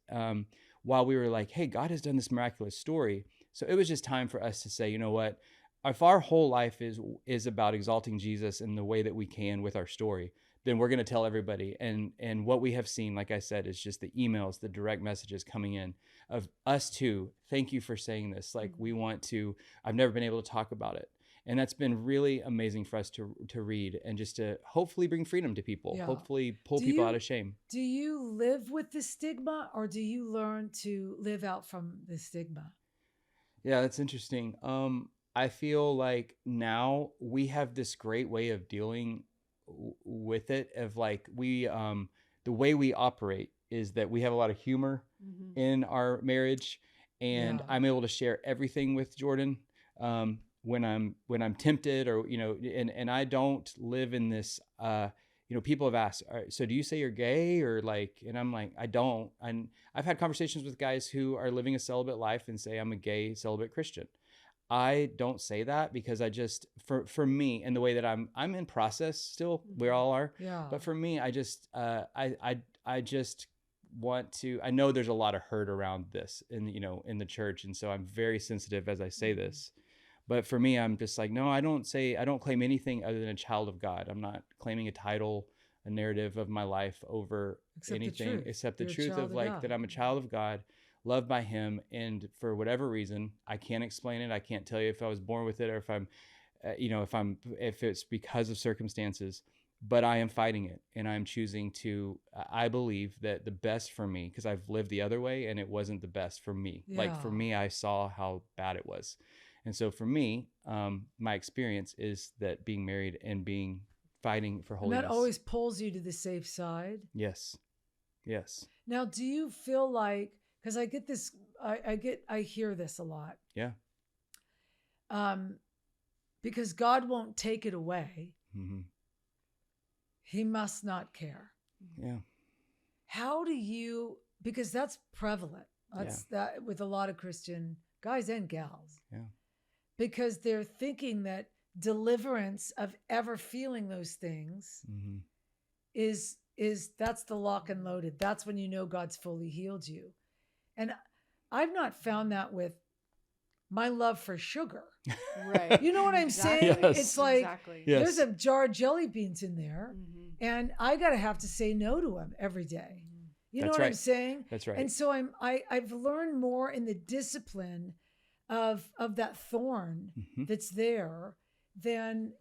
while we were like, hey, God has done this miraculous story. So it was just time for us to say, you know what? If our whole life is about exalting Jesus in the way that we can with our story, then we're going to tell everybody. And what we have seen, like I said, is just the emails, the direct messages coming in of us too. Thank you for saying this. Like, we want to, I've never been able to talk about it. And that's been really amazing for us to read, and just to hopefully bring freedom to people, hopefully pull people out of shame. Do you live with the stigma, or do you learn to live out from the stigma? Yeah, that's interesting. I feel like now we have this great way of dealing with it, of like, we, the way we operate is that we have a lot of humor in our marriage, and I'm able to share everything with Jourdan. When I'm tempted, or, you know, and I don't live in this, you know, people have asked, so do you say you're gay, or like, and I'm like, I don't. And I've had conversations with guys who are living a celibate life and say, I'm a gay celibate Christian. I don't say that, because I just, for me, and the way that I'm in process still, we all are. Yeah. But for me, I just, I just want to, I know there's a lot of hurt around this in the church. And so I'm very sensitive as I say this. But for me, I'm just like, no, I don't claim anything other than a child of God. I'm not claiming a title, a narrative of my life over anything except the truth of like that I'm a child of God, loved by him. And for whatever reason, I can't explain it. I can't tell you if I was born with it, or if I'm, if it's because of circumstances, but I am fighting it, and I'm choosing to, I believe that the best for me, because I've lived the other way and it wasn't the best for me. Yeah. Like for me, I saw how bad it was. And so for me, my experience is that being married and fighting for holiness. And that always pulls you to the safe side. Yes. Yes. Now, do you feel like, because I get this, I hear this a lot. Yeah. Because God won't take it away. Mm-hmm. He must not care. Yeah. How do you, because that's prevalent. That's that with a lot of Christian guys and gals. Yeah. Because they're thinking that deliverance of ever feeling those things is that's the lock and loaded. That's when you know God's fully healed you. And I've not found that with my love for sugar. Right. You know what I'm saying? Yes. It's like there's a jar of jelly beans in there, and I gotta have to say no to them every day. You know what I'm saying? That's right. And so I've learned more in the discipline of that thorn that's there than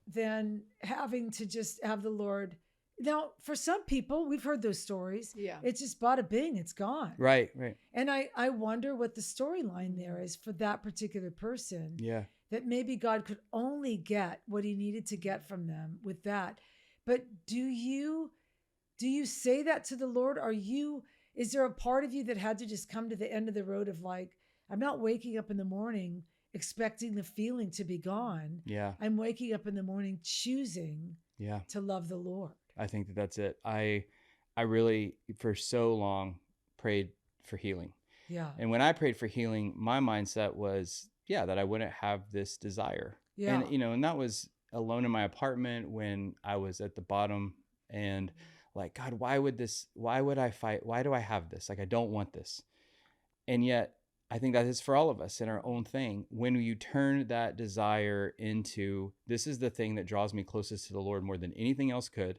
having to just have the Lord. Now, for some people, we've heard those stories. Yeah. It's just bada bing, it's gone. Right, right. And I wonder what the storyline there is for that particular person. Yeah. That maybe God could only get what he needed to get from them with that. But do you say that to the Lord? Is there a part of you that had to just come to the end of the road of like, I'm not waking up in the morning expecting the feeling to be gone. Yeah. I'm waking up in the morning choosing to love the Lord. I think that's it. I really, for so long, prayed for healing. Yeah. And when I prayed for healing, my mindset was, that I wouldn't have this desire. Yeah. And, and that was alone in my apartment when I was at the bottom, and like, God, why would I fight? Why do I have this? Like, I don't want this. And yet I think that is for all of us in our own thing. When you turn that desire into, this is the thing that draws me closest to the Lord more than anything else could.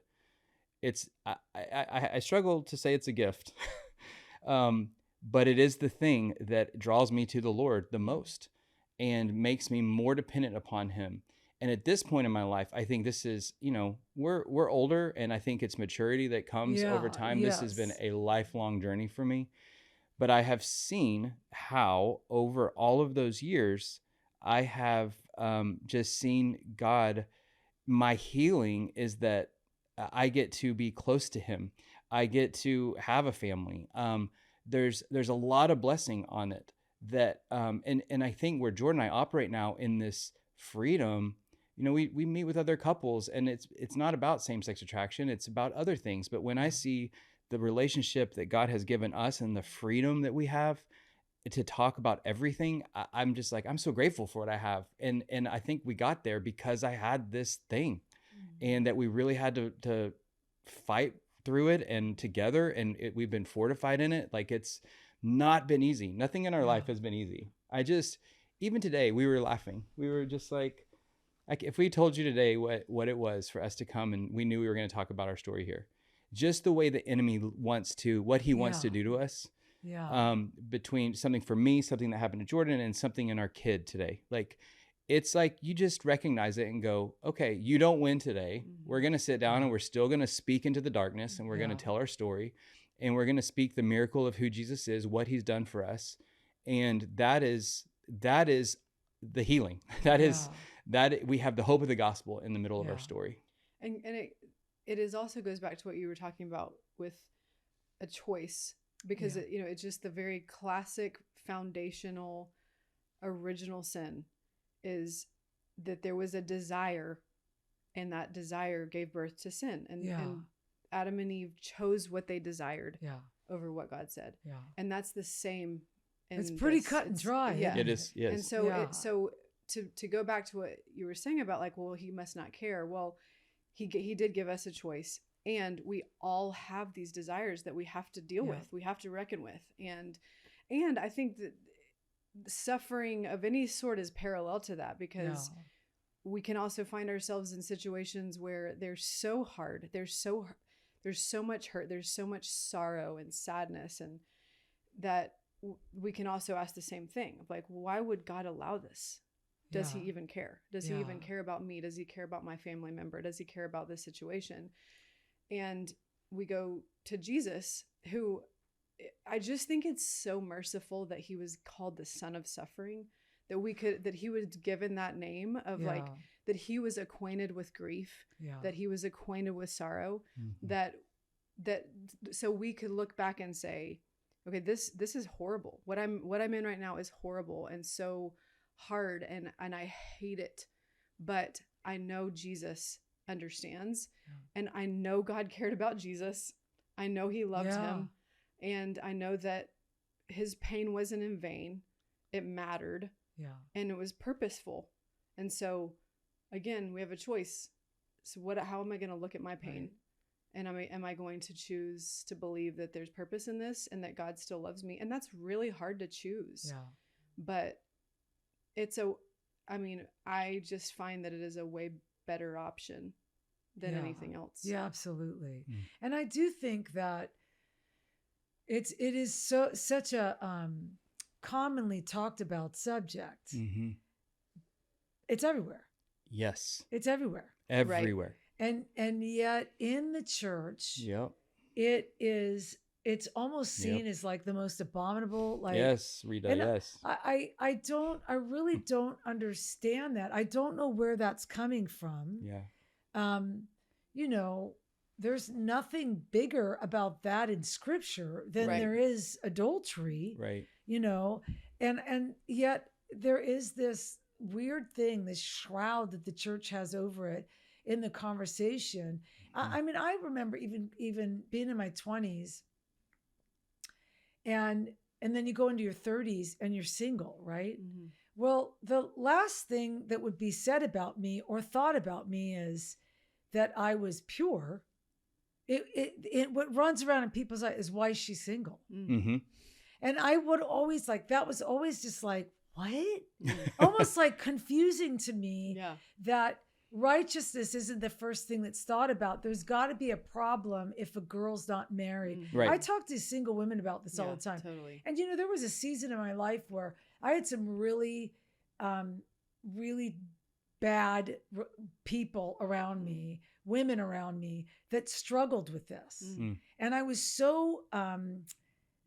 I struggle to say it's a gift, but it is the thing that draws me to the Lord the most and makes me more dependent upon him. And at this point in my life, I think this is, we're older, and I think it's maturity that comes over time. Yes. This has been a lifelong journey for me, but I have seen how over all of those years, I have just seen God. My healing is that I get to be close to him. I get to have a family. There's a lot of blessing on it that, and I think where Jourdan and I operate now in this freedom, we meet with other couples, and it's not about same-sex attraction. It's about other things. But when I see the relationship that God has given us and the freedom that we have to talk about everything, I'm just like, I'm so grateful for what I have. And I think we got there because I had this thing. And that we really had to fight through it and together, and we've been fortified in it. Like, it's not been easy. Nothing in our life has been easy. Even today we were laughing. We were just like, like if we told you today what it was for us to come and we knew we were going to talk about our story here, just the way the enemy wants to, what he wants to do to us, between something for me, something that happened to Jourdan, and something in our kid today. Like, it's like you just recognize it and go, okay, you don't win today. We're going to sit down and we're still going to speak into the darkness, and we're going to tell our story, and we're going to speak the miracle of who Jesus is, what he's done for us. And that is the healing. That we have the hope of the gospel in the middle of our story. And it is also goes back to what you were talking about with a choice, because it's just the very classic foundational original sin is that there was a desire, and that desire gave birth to sin, and Adam and Eve chose what they desired over what God said. And that's the same. It's pretty cut and dry. It is. Yes. And so to go back to what you were saying about like, well, he must not care. Well, he did give us a choice, and we all have these desires that we have to deal with. We have to reckon with. And I think that suffering of any sort is parallel to that, because we can also find ourselves in situations where they're so hard. There's so much hurt. There's so much sorrow and sadness, and that we can also ask the same thing of like, why would God allow this? Does he even care? Does he even care about me? Does he care about my family member? Does he care about this situation? And we go to Jesus, who I just think it's so merciful that he was called the Son of Suffering, that he was given that name of like, that he was acquainted with grief, that he was acquainted with sorrow, that so we could look back and say, okay, this is horrible. What I'm in right now is horrible and so hard, and I hate it, but I know Jesus understands, and I know God cared about Jesus. I know he loved him, and I know that his pain wasn't in vain. It mattered, and it was purposeful. And so again, we have a choice. So how am I going to look at my pain? And am I going to choose to believe that there's purpose in this and that God still loves me? And that's really hard to choose. But I just find that it is a way better option than anything else. Yeah, absolutely. And I do think that it is such a commonly talked about subject. It's everywhere. Yes. It's everywhere. Everywhere. Right. And yet in the church, it's almost seen as like the most abominable. Like, yes, Rita, yes. I really don't understand that. I don't know where that's coming from. There's nothing bigger about that in scripture than there is adultery. Right. And yet there is this weird thing, this shroud that the church has over it in the conversation. I mean, I remember even being in my 20s, and then you go into your 30s and you're single, right? Well, the last thing that would be said about me or thought about me is that I was pure. What runs around in people's eyes is, why is she single? And I would always that was always just like, what? Almost like confusing to me that righteousness isn't the first thing that's thought about. There's got to be a problem if a girl's not married. I talk to single women about this all the time. Totally. And there was a season in my life where I had some really, really bad people around me, women around me that struggled with this. And I was so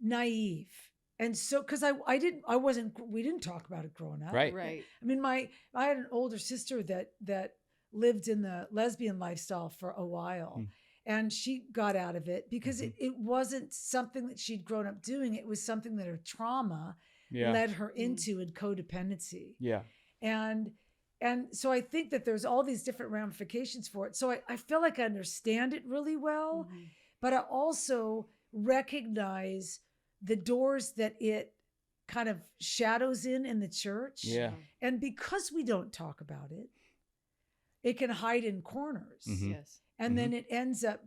naive. And so, because we didn't talk about it growing up. Right. I mean, I had an older sister that lived in the lesbian lifestyle for a while, and she got out of it because it wasn't something that she'd grown up doing. It was something that her trauma led her into in codependency. And so I think that there's all these different ramifications for it. So I feel like I understand it really well, but I also recognize the doors that it kind of shadows in the church. And because we don't talk about it, it can hide in corners. And then it ends up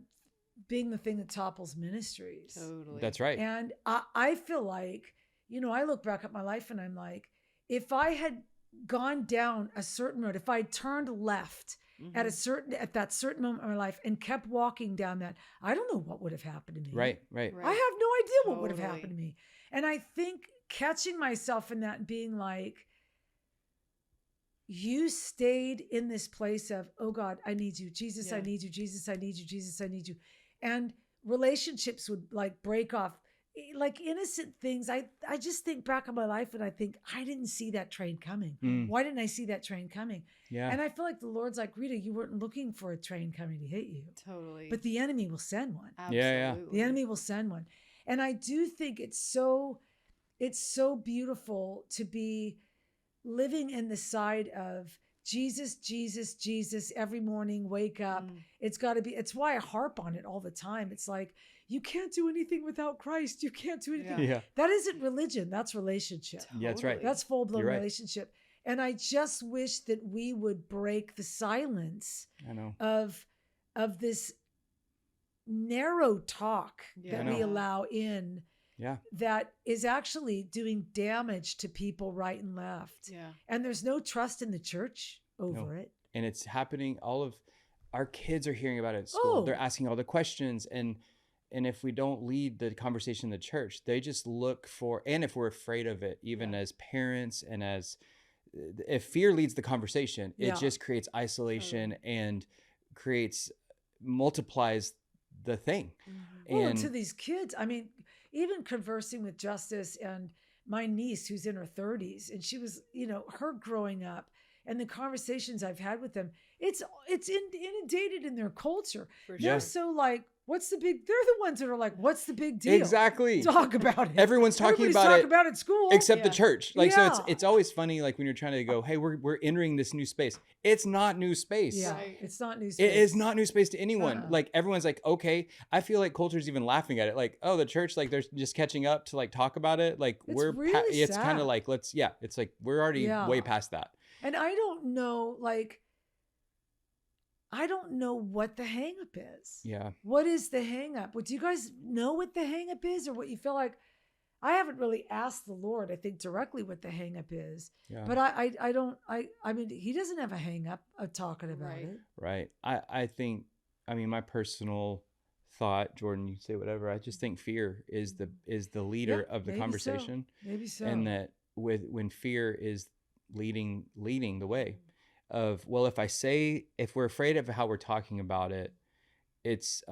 being the thing that topples ministries. Totally. That's right. And I feel like, I look back at my life and I'm like, if I had gone down a certain road, if I turned left at that certain moment in my life and kept walking down that, I don't know what would have happened to me. Right. I have no idea what would have happened to me. And I think catching myself in that and being like, you stayed in this place of, oh God, I need you. Jesus, I need you. Jesus, I need you. Jesus, I need you. And relationships would like break off, like innocent things. I just think back on my life and I think, I didn't see that train coming. Why didn't I see that train coming? Yeah. And I feel like the Lord's like, Rita, you weren't looking for a train coming to hit you. Totally. But the enemy will send one. Absolutely. Yeah. The enemy will send one. And I do think it's so beautiful to be living in the side of Jesus, Jesus, Jesus, every morning, wake up. It's got to be, it's why I harp on it all the time. It's like, you can't do anything without Christ. You can't do anything. Yeah. That isn't religion. That's relationship. Totally. Yeah, that's right. That's full-blown relationship. And I just wish that we would break the silence of this narrow talk that we allow in. Yeah. That is actually doing damage to people right and left. Yeah. And there's no trust in the church over it. And it's happening. All of our kids are hearing about it at school. They're asking all the questions. And if we don't lead the conversation in the church, they just look for, and if we're afraid of it, even as parents and if fear leads the conversation, it just creates isolation and multiplies the thing. And to these kids, I mean, even conversing with Justice and my niece who's in her 30s, and she was, her growing up and the conversations I've had with them, it's inundated in their culture. They're so like, they're the ones that are like, what's the big deal? Exactly. Talk about it. Everyone's talking about it at school. except the church. Like, so it's always funny, like when you're trying to go, hey, we're entering this new space. It's not new space. Yeah, it's not new space. It is not new space to anyone. Like everyone's like, okay, I feel like culture's even laughing at it. Like, oh, the church, like they're just catching up to like talk about it. Like it's kind of like, it's like, we're already way past that. And I don't know, what the hang up is. Yeah. What is the hang up? Do you guys know what the hang up is, or what you feel like? I haven't really asked the Lord, I think, directly what the hang up is. Yeah. But I mean, he doesn't have a hang up of talking about it. Right. I think, my personal thought, Jourdan, you say whatever. I just think fear is the leader of the conversation. Maybe so. And that when fear is leading the way of, well, if we're afraid of how we're talking about it, it's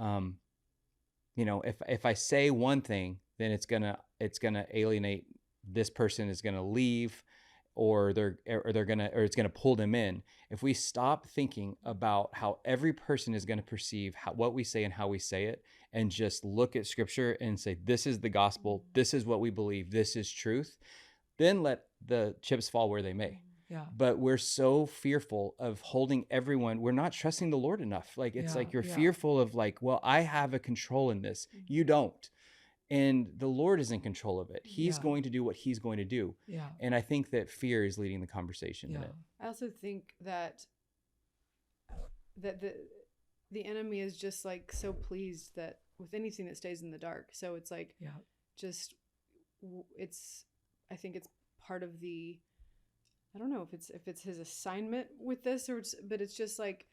if I say one thing, then it's gonna alienate, this person is gonna leave, or it's gonna pull them in. If we stop thinking about how every person is gonna perceive what we say and how we say it, and just look at scripture and say, this is the gospel, this is what we believe, this is truth, then let the chips fall where they may. Yeah. But we're so fearful of holding everyone. We're not trusting the Lord enough. Like, it's like you're fearful of like, well, I have a control in this. You don't. And the Lord is in control of it. He's going to do what he's going to do. Yeah. And I think that fear is leading the conversation in it. I also think that the enemy is just like so pleased that with anything that stays in the dark. So it's like, I think it's part of the, I don't know if it's his assignment with this, but it's just like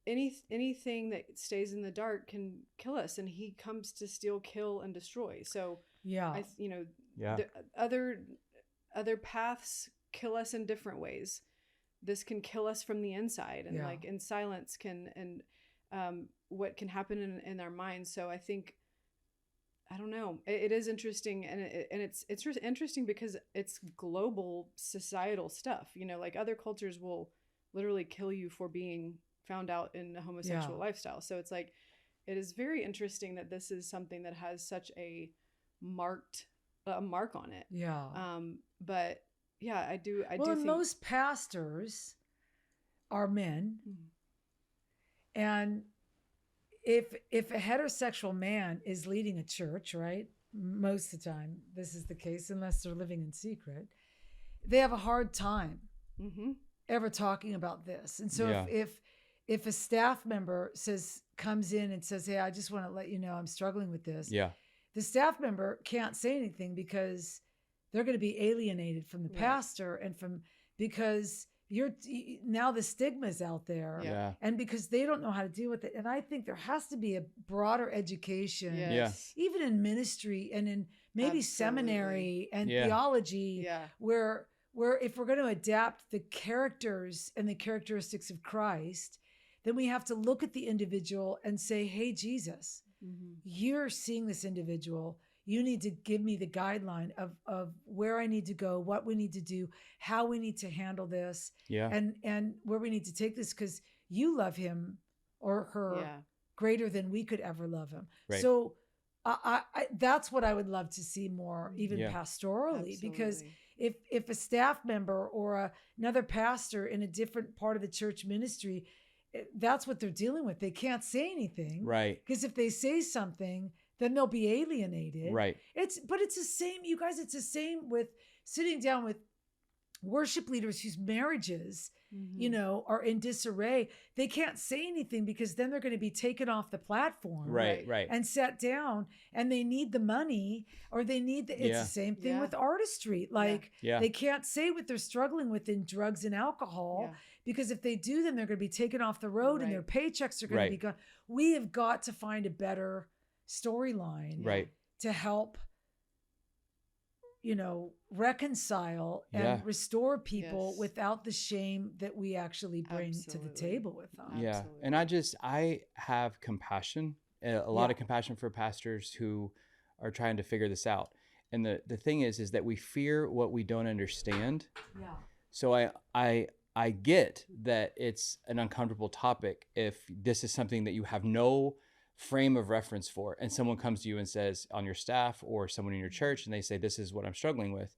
anything that stays in the dark can kill us, and he comes to steal, kill, and destroy. So the other paths kill us in different ways. This can kill us from the inside, and like in silence what can happen in our minds. So I think, I don't know. It is interesting, and it's interesting because it's global societal stuff. Like other cultures will literally kill you for being found out in a homosexual lifestyle. So it's like, it is very interesting that this is something that has such a mark on it. Yeah. But yeah, I do. I do think most pastors are men, and if a heterosexual man is leading a church, right? Most of the time, this is the case, unless they're living in secret. They have a hard time ever talking about this. And so if a staff member comes in and says, "Hey, I just want to let you know I'm struggling with this," the staff member can't say anything because they're going to be alienated from the pastor and from because now the stigma's out there. Yeah. And because they don't know how to deal with it. And I think there has to be a broader education, even in ministry and in maybe seminary and theology, where if we're going to adapt the characters and the characteristics of Christ, then we have to look at the individual and say, hey, Jesus, you're seeing this individual. You need to give me the guideline of where I need to go, what we need to do, how we need to handle this, and where we need to take this, because you love him or her greater than we could ever love him. Right. So I that's what I would love to see more, even pastorally, because if a staff member or another pastor in a different part of the church ministry, that's what they're dealing with. They can't say anything. Right. Because if they say something, then they'll be alienated. Right. But it's the same, you guys, it's the same with sitting down with worship leaders whose marriages, are in disarray. They can't say anything because then they're going to be taken off the platform. Right. And sat down, and they need the money, or they need it's the same thing with artistry. Like they can't say what they're struggling with in drugs and alcohol, because if they do, then they're going to be taken off the road and their paychecks are going to be gone. We have got to find a better storyline to help reconcile and restore people without the shame that we actually bring to the table with them. Yeah. And I have compassion, a lot of compassion for pastors who are trying to figure this out. And the thing is that we fear what we don't understand. Yeah. So I get that it's an uncomfortable topic if this is something that you have no frame of reference for, and someone comes to you and says, on your staff or someone in your church, and they say, this is what I'm struggling with.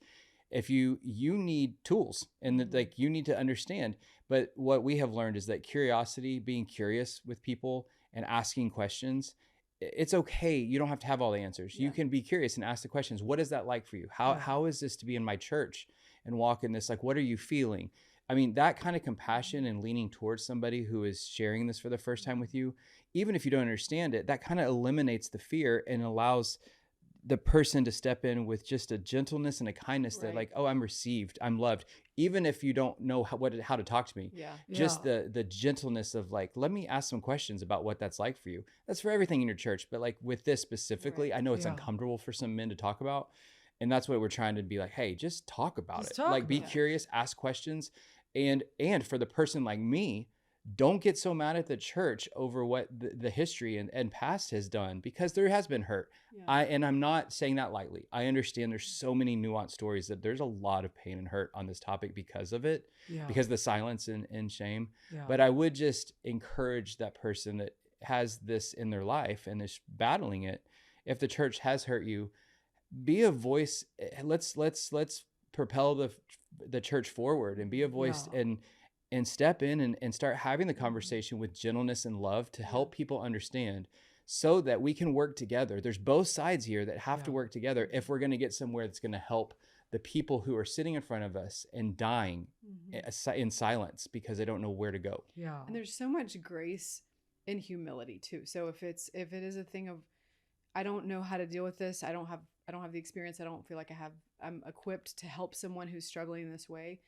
If you need tools, and you need to understand. But what we have learned is that curiosity, being curious with people and asking questions, it's okay. You don't have to have all the answers. You can be curious and ask the questions. What is that like for you? How is this to be in my church and walk in this? Like, what are you feeling? I mean, that kind of compassion and leaning towards somebody who is sharing this for the first time with you, even if you don't understand it, that kind of eliminates the fear and allows the person to step in with just a gentleness and a kindness that like, oh, I'm received, I'm loved. Even if you don't know how to talk to me, just the gentleness of like, let me ask some questions about what that's like for you. That's for everything in your church. But like with this specifically, I know it's uncomfortable for some men to talk about. And that's what we're trying to be like, hey, just talk about it. Like, be curious, ask questions. And for the person like me, don't get so mad at the church over what the history and past has done, because there has been hurt. I'm not saying that lightly. I understand there's so many nuanced stories that there's a lot of pain and hurt on this topic because of it, because of the silence and shame. But I would just encourage that person that has this in their life and is battling it. If the church has hurt you, be a voice. Let's propel the church forward and be a voice and step in and start having the conversation with gentleness and love to help people understand, so that we can work together. There's both sides here that have to work together if we're going to get somewhere that's going to help the people who are sitting in front of us and dying in silence because they don't know where to go. Yeah. And there's so much grace in humility too. So if it is a thing of, I don't know how to deal with this, I don't have the experience, I don't feel like I'm equipped to help someone who's struggling in this way.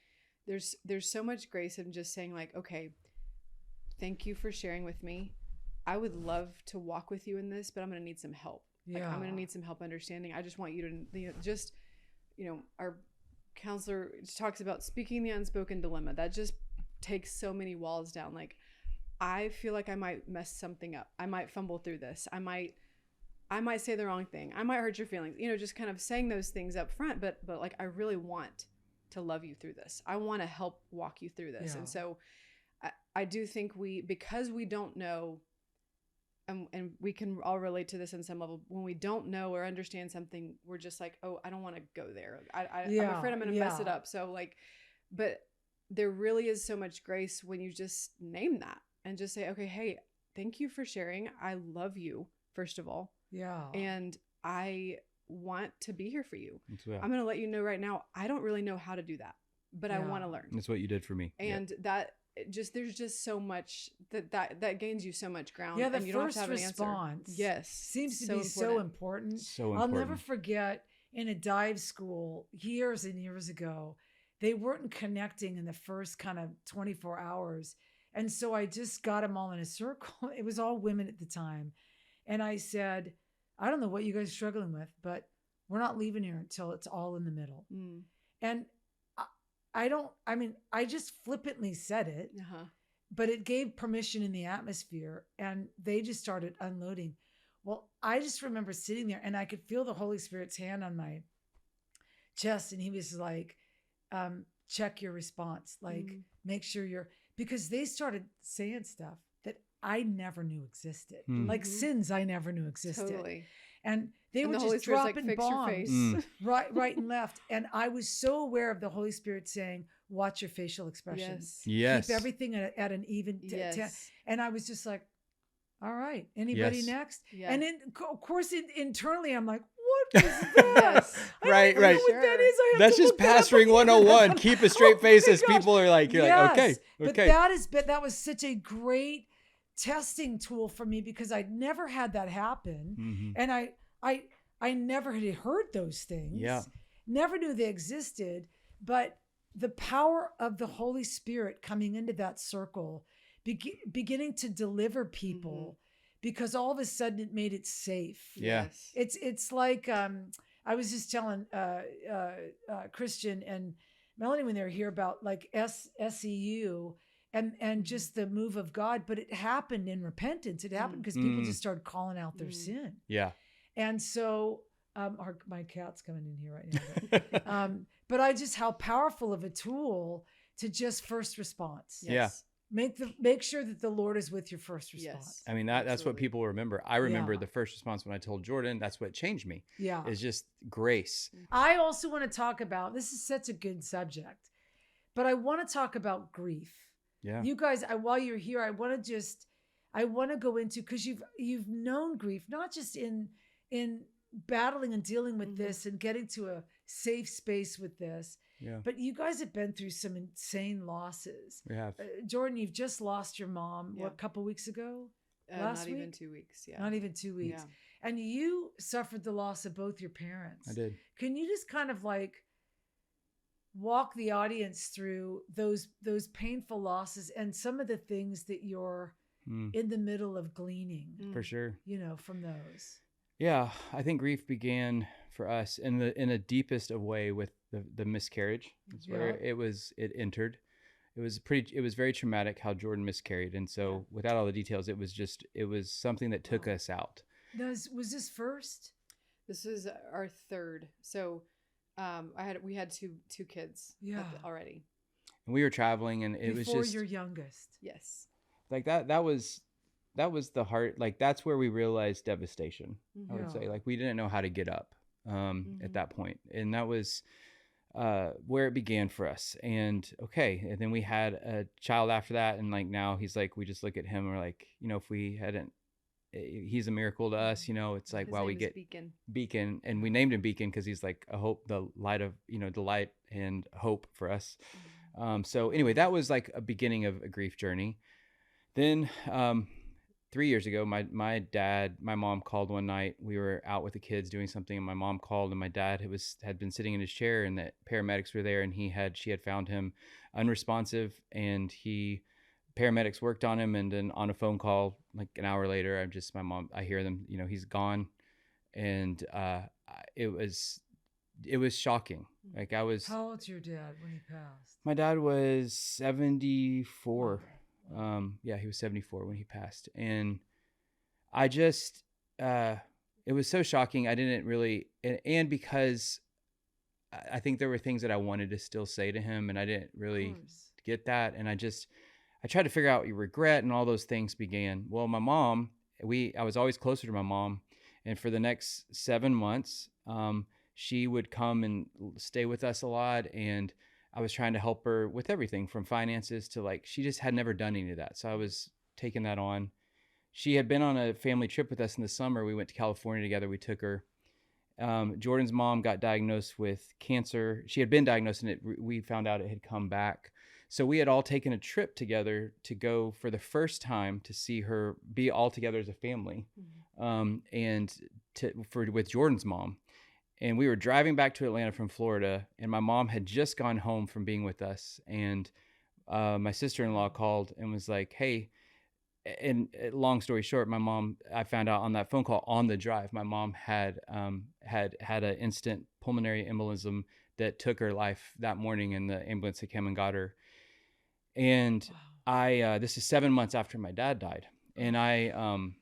There's so much grace in just saying like, okay, thank you for sharing with me. I would love to walk with you in this, but I'm going to need some help. Yeah. Like, I'm going to need some help understanding. I just want you to, our counselor talks about speaking the unspoken dilemma. That just takes so many walls down. Like, I feel like I might mess something up. I might fumble through this. I might say the wrong thing. I might hurt your feelings. Just kind of saying those things up front, but like, I really want to love you through this. I want to help walk you through this. Yeah. And so I do think because we don't know, and we can all relate to this in some level, when we don't know or understand something, we're just like, oh, I don't want to go there. I'm afraid I'm going to mess it up. So like, but there really is so much grace when you just name that and just say, okay, hey, thank you for sharing. I love you, first of all. Yeah. And I want to be here for you. I'm going to let you know right now, I don't really know how to do that, but I want to learn. That's what you did for me. And there's just so much that gains you so much ground. Yeah. The and you first don't have to have response seems to be so important. So important. I'll never forget in a dive school years and years ago, they weren't connecting in the first kind of 24 hours. And so I just got them all in a circle. It was all women at the time. And I said, I don't know what you guys are struggling with, but we're not leaving here until it's all in the middle. And I just flippantly said it, but it gave permission in the atmosphere, and they just started unloading. Well, I just remember sitting there and I could feel the Holy Spirit's hand on my chest. And he was like, check your response. Like, make sure because they started saying stuff that I never knew existed. Like sins I never knew existed. Totally. And they were just dropping bombs right and left. And I was so aware of the Holy Spirit saying, watch your facial expressions. Yes. Keep everything at an even. And I was just like, all right, anybody next? Yeah. And then, of course, internally, I'm like, what is that? Right. Know what that is. That's just pastoring 101. Keep a straight face as people are like, you're like, okay. But that was such a great testing tool for me, because I'd never had that happen. And I never had heard those things. Never knew they existed. But the power of the Holy Spirit coming into that circle, beginning to deliver people, because all of a sudden it made it safe. It's like I was just telling Christian and Melanie when they were here about like SEU and just the move of God, but it happened in repentance. It happened because people just started calling out their sin. And so my cat's coming in here right now. But how powerful of a tool to just first response. Make sure that the Lord is with your first response. I mean, that's what people remember. I remember the first response when I told Jourdan, that's what changed me. Is just grace. I also want to talk about, this is such a good subject, but I want to talk about grief. You guys, while you're here, I want to go into, because you've known grief, not just in battling and dealing with this and getting to a safe space with this, but you guys have been through some insane losses. We have. Jourdan, you've just lost your mom, what, a couple weeks ago? Last week? Not even 2 weeks. Not even 2 weeks. And you suffered the loss of both your parents. I did. Can you just kind of like walk the audience through those painful losses and some of the things that you're in the middle of gleaning? For sure. From those. Yeah, I think grief began for us in the deepest of way with the miscarriage. That's where it entered. It was very traumatic how Jourdan miscarried, and so without all the details, it was something that took us out. Was this first? This was our third. So we had two kids already, and we were traveling, and it was just before your youngest. Yes, like that was the heart. Like that's where we realized devastation. I would say, like, we didn't know how to get up at that point, and that was where it began for us. And then we had a child after that, and like now he's like, we just look at him and we're like, if we hadn't, he's a miracle to us. It's like, wow, we get Beacon, and we named him Beacon because he's like a hope, the light of the light and hope for us. So anyway, that was like a beginning of a grief journey. Then 3 years ago, my mom called one night. We were out with the kids doing something, and my mom called, and my dad had been sitting in his chair, and the paramedics were there, and she had found him unresponsive, and paramedics worked on him, and then on a phone call like an hour later, I hear them, he's gone. And it was shocking. Like I was. How old's your dad when he passed? My dad was 74. He was 74 when he passed. And I just, it was so shocking. I didn't really, and because I think there were things that I wanted to still say to him, and I didn't really get that. And I tried to figure out your regret, and all those things began. Well, my mom, I was always closer to my mom. And for the next 7 months, she would come and stay with us a lot. And I was trying to help her with everything from finances to she just had never done any of that. So I was taking that on. She had been on a family trip with us in the summer. We went to California together. We took her. Jourdan's mom got diagnosed with cancer. She had been diagnosed, and we found out it had come back. So we had all taken a trip together to go for the first time to see her be all together as a family, and with Jourdan's mom. And we were driving back to Atlanta from Florida, and my mom had just gone home from being with us. And my sister-in-law called and was like, hey, and long story short, I found out on that phone call on the drive, my mom had an instant pulmonary embolism that took her life that morning, and the ambulance had come and got her. And this is 7 months after my dad died. And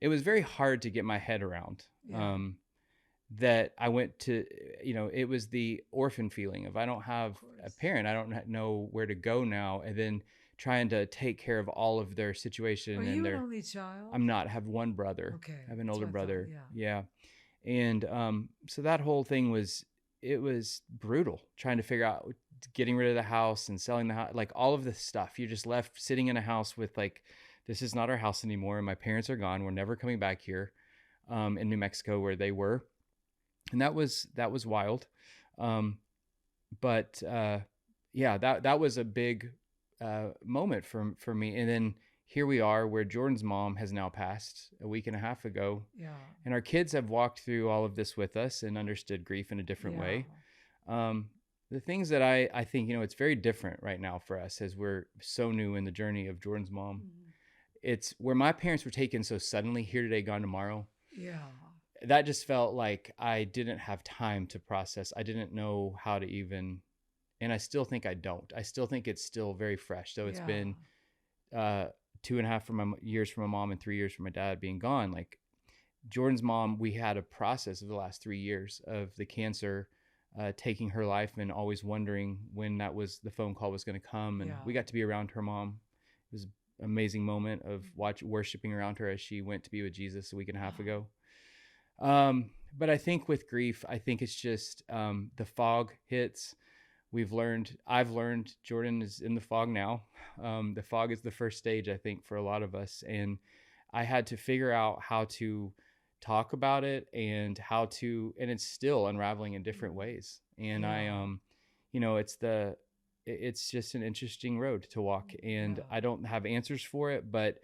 it was very hard to get my head around. That I went to, it was the orphan feeling of I don't have a parent. I don't know where to go now. And then trying to take care of all of their situation. Are you an only child? I'm not. I have one brother. Okay. I have an older brother. Yeah. And so that whole thing was brutal, trying to figure out getting rid of the house and selling the house, like all of this stuff. You're just left sitting in a house with like, this is not our house anymore. And my parents are gone. We're never coming back here in New Mexico where they were. And that was wild. But that was a big moment for me. And then here we are where Jourdan's mom has now passed a week and a half ago. Yeah. And our kids have walked through all of this with us and understood grief in a different way. The things that I think, it's very different right now for us as we're so new in the journey of Jourdan's mom. Mm-hmm. It's where my parents were taken so suddenly, here today, gone tomorrow. Yeah. That just felt like I didn't have time to process. I didn't know how to even, and I still think I don't. I still think it's still very fresh. So it's been 2.5 years for my mom and 3 years for my dad being gone. Like Jourdan's mom, we had a process of the last 3 years of the cancer taking her life, and always wondering when the phone call was going to come. And we got to be around her mom. It was an amazing moment of worshiping around her as she went to be with Jesus a week and a half ago. But I think with grief, I think it's just the fog hits. I've learned Jourdan is in the fog now. The fog is the first stage, I think, for a lot of us. And I had to figure out how to talk about it and and it's still unraveling in different ways. And it's just an interesting road to walk. And I don't have answers for it, but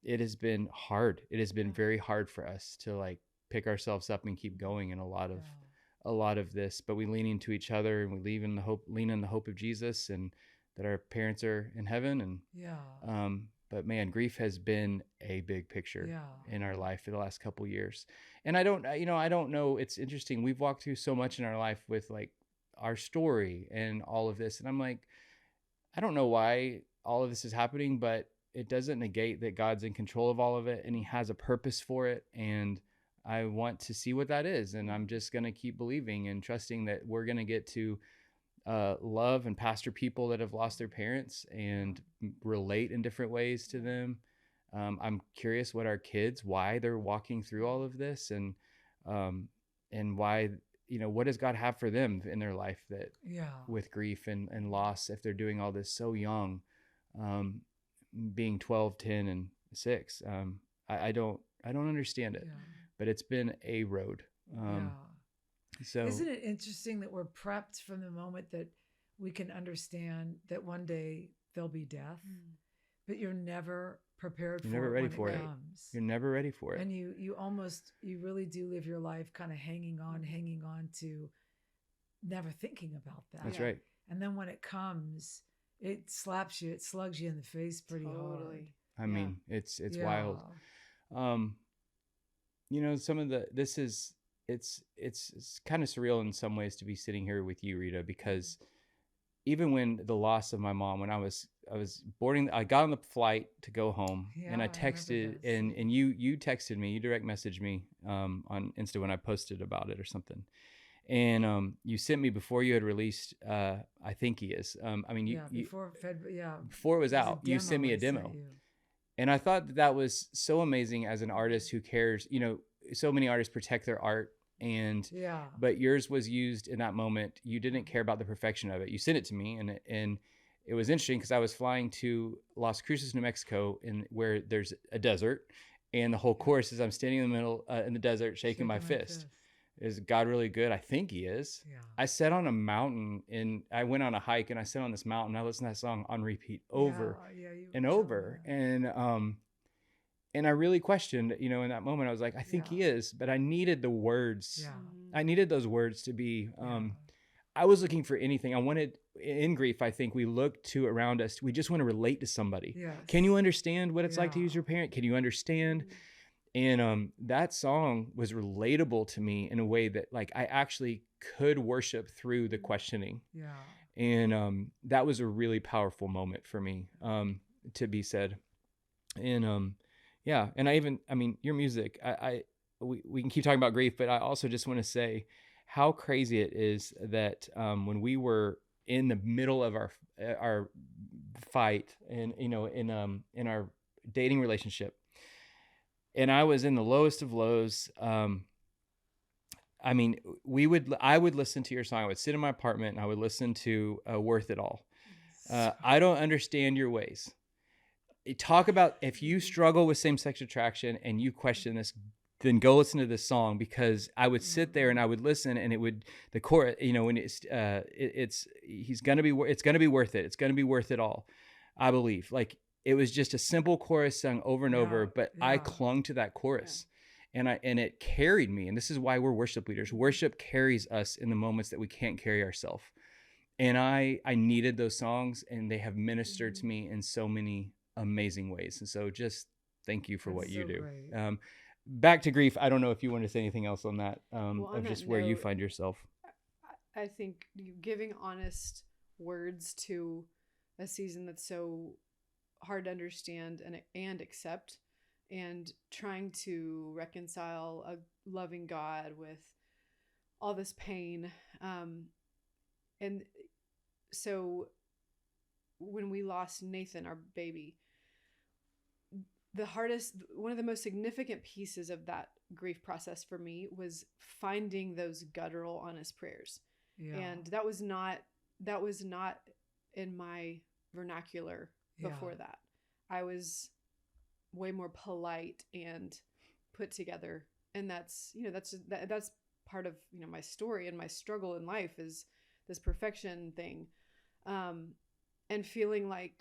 it has been hard. It has been very hard for us to like pick ourselves up and keep going in a lot of this, but we lean into each other, and we lean in the hope of Jesus, and that our parents are in heaven. And but man, grief has been a big picture in our life for the last couple of years. And I don't know. It's interesting. We've walked through so much in our life with like our story and all of this. And I'm like, I don't know why all of this is happening, but it doesn't negate that God's in control of all of it, and he has a purpose for it. And I want to see what that is. And I'm just going to keep believing and trusting that we're going to get to love and pastor people that have lost their parents and relate in different ways to them. I'm curious what our kids, why they're walking through all of this, and why, what does God have for them in their life that with grief and loss, if they're doing all this so young, being 12, 10, and 6. I don't understand it, but it's been a road. So isn't it interesting that we're prepped from the moment that we can understand that one day there'll be death, but you're never prepared for it. You're never ready for it. You're never ready for it. And you really do live your life kind of hanging on to never thinking about that. That's right. And then when it comes, it slugs you in the face pretty hard. I mean, it's wild. Some of it's kind of surreal in some ways to be sitting here with you, Rita, because even when the loss of my mom, when I was boarding, I got on the flight to go home, and I texted, and you texted me, you direct messaged me on Insta when I posted about it or something. And you sent me before you had released, I think he is. Before it was out, you sent me a demo. And I thought that was so amazing as an artist who cares. So many artists protect their art, but yours was used in that moment. You didn't care about the perfection of it. You sent it to me, and it was interesting because I was flying to Las Cruces, New Mexico, where there's a desert, and the whole chorus is I'm standing in the middle in the desert, shaking my fist. Is God really good? I think he is. Yeah. I sat on a mountain, and I went on a hike, and I sat on this mountain. I listened to that song on repeat over and over. And I really questioned, you know, in that moment, I was like, I think he is, but I needed the words. Yeah. I needed those words to be, I was looking for anything. I wanted, in grief, I think we look to around us. We just want to relate to somebody. Yes. Can you understand what it's like to use your parent? Can you understand? And that song was relatable to me in a way that like I actually could worship through the questioning. Yeah. And that was a really powerful moment for me to be said. And yeah, and I mean, your music, we can keep talking about grief, but I also just want to say how crazy it is that when we were in the middle of our fight and, you know, in our dating relationship, and I was in the lowest of lows. I mean, I would listen to your song. I would sit in my apartment and I would listen to Worth It All. I don't understand your ways. Talk about if you struggle with same-sex attraction and you question this, then go listen to this song, because I would sit there and I would listen, and the chorus, you know, when it's gonna be worth it. It's gonna be worth it all. I believe, like, it was just a simple chorus sung over and over, but I clung to that chorus, and it carried me. And this is why we're worship leaders. Worship carries us in the moments that we can't carry ourselves. And I needed those songs, and they have ministered to me in so many amazing ways. And so just thank you for what you do. Back to grief. I don't know if you want to say anything else on that, of just where you find yourself. I think giving honest words to a season that's so hard to understand and accept, and trying to reconcile a loving God with all this pain. And so when we lost Nathan, our baby, one of the most significant pieces of that grief process for me was finding those guttural, honest prayers. Yeah. And that was not in my vernacular before that. I was way more polite and put together. And that's part of, you know, my story and my struggle in life is this perfection thing. And feeling like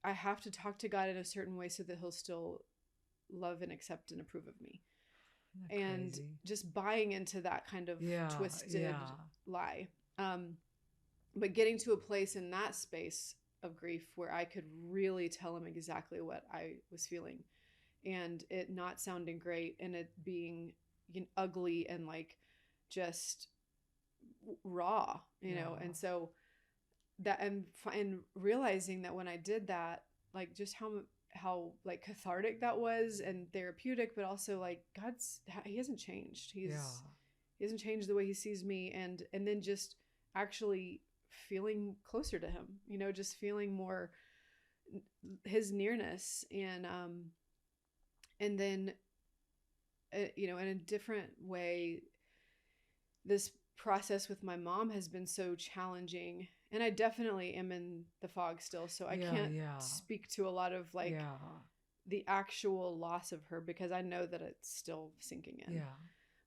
I have to talk to God in a certain way so that he'll still love and accept and approve of me. And crazy. Just buying into that kind of twisted lie. But getting to a place in that space of grief where I could really tell him exactly what I was feeling, and it not sounding great, and it being, you know, ugly and like just raw, you know. And so that, and realizing that when I did that, like just how like cathartic that was and therapeutic, but also like he hasn't changed. He hasn't changed the way he sees me, and then just actually feeling closer to him, you know, just feeling more his nearness, and then you know, in a different way, this process with my mom has been so challenging. And I definitely am in the fog still, so I can't speak to a lot of like the actual loss of her, because I know that it's still sinking in. Yeah.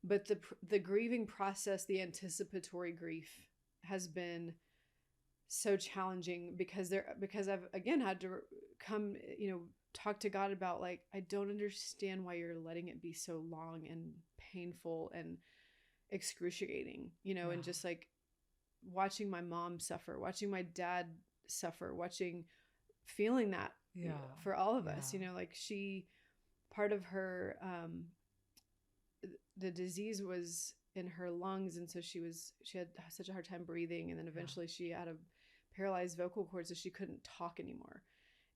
But the grieving process, the anticipatory grief, has been so challenging because I've again had to come, you know, talk to God about like, I don't understand why you're letting it be so long and painful and excruciating, you know, and just like watching my mom suffer, watching my dad suffer, feeling that you know, for all of us, you know, like part of her, the disease was in her lungs. And so she had such a hard time breathing. And then eventually she had a paralyzed vocal cord, so she couldn't talk anymore.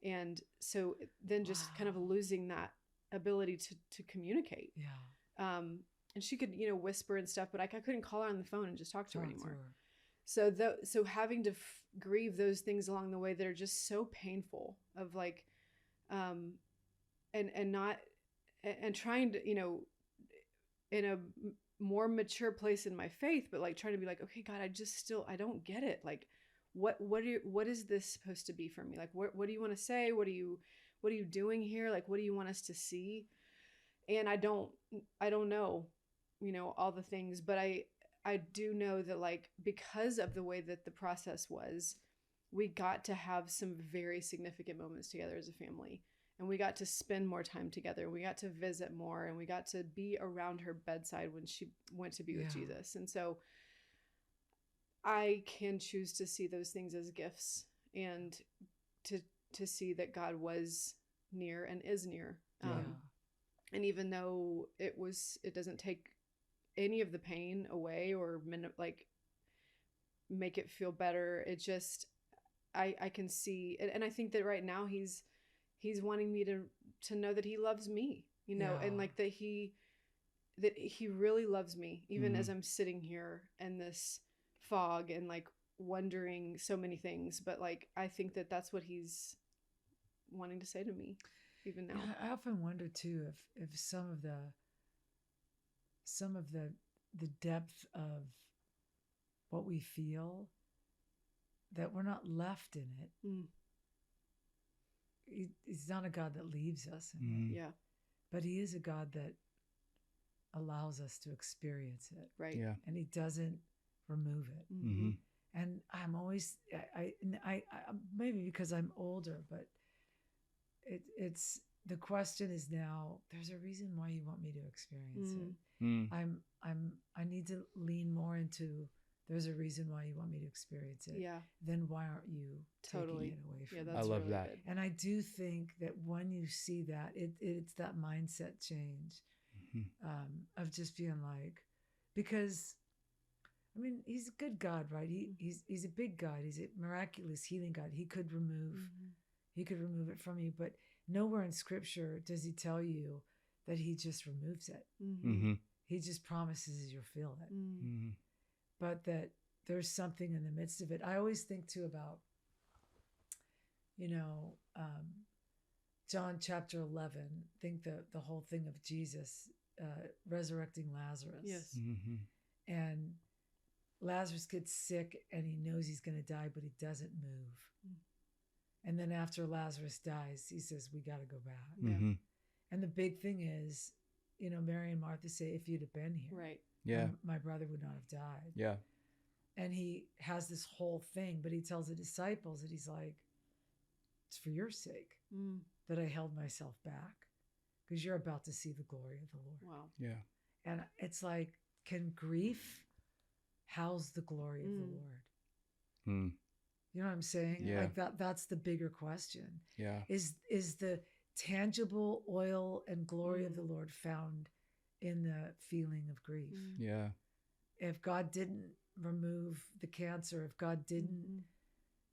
And so then just kind of losing that ability to communicate. Yeah. And she could, you know, whisper and stuff, but I couldn't call her on the phone and just talk to her anymore. So having to grieve those things along the way that are just so painful, of like, and trying to, you know, in a more mature place in my faith, but like trying to be like, okay, God, I don't get it. Like, what is this supposed to be for me? Like, what do you want to say? What are you doing here? Like, what do you want us to see? And I don't know, you know, all the things, but I do know that, like, because of the way that the process was, we got to have some very significant moments together as a family. And we got to spend more time together. We got to visit more, and we got to be around her bedside when she went to be with Jesus. And so I can choose to see those things as gifts, and to see that God was near and is near. And even though it doesn't take any of the pain away or like make it feel better. It just, I can see, and I think that right now he's wanting me to know that he loves me, you know, and like that he really loves me, even as I'm sitting here in this fog and like wondering so many things. But like, I think that that's what he's wanting to say to me even now. Yeah, I often wonder too, if some of the depth of what we feel, that we're not left in it. He's not a God that leaves us in it. Yeah. But he is a God that allows us to experience it. Right. Yeah. And he doesn't remove it. Mm-hmm. And I'm always, I maybe because I'm older, but it's the question is now, there's a reason why you want me to experience it. I need to lean more into, there's a reason why you want me to experience it. Yeah. Then why aren't you taking it away from me? That's I love really that. good. And I do think that when you see that, it's that mindset change of just being like, because I mean, he's a good God, right? He's a big God. He's a miraculous healing God. He could remove it from you, but nowhere in Scripture does he tell you that he just removes it. He just promises you'll feel it, but that there's something in the midst of it. I always think too about, John chapter 11. Think the whole thing of Jesus resurrecting Lazarus. Yes. And Lazarus gets sick and he knows he's going to die, but he doesn't move. And then after Lazarus dies, he says, we got to go back. And the big thing is, Mary and Martha say, if you'd have been here, Right. Yeah. my brother would not have died. Yeah. And he has this whole thing, but he tells the disciples that he's like, it's for your sake that I held myself back, because you're about to see the glory of the Lord. Wow. Yeah. And it's like, can grief house the glory of the Lord? You know what I'm saying? Yeah. Like that's the bigger question. Yeah. Is the tangible oil and glory of the Lord found in the feeling of grief? Yeah. If God didn't remove the cancer, if God didn't,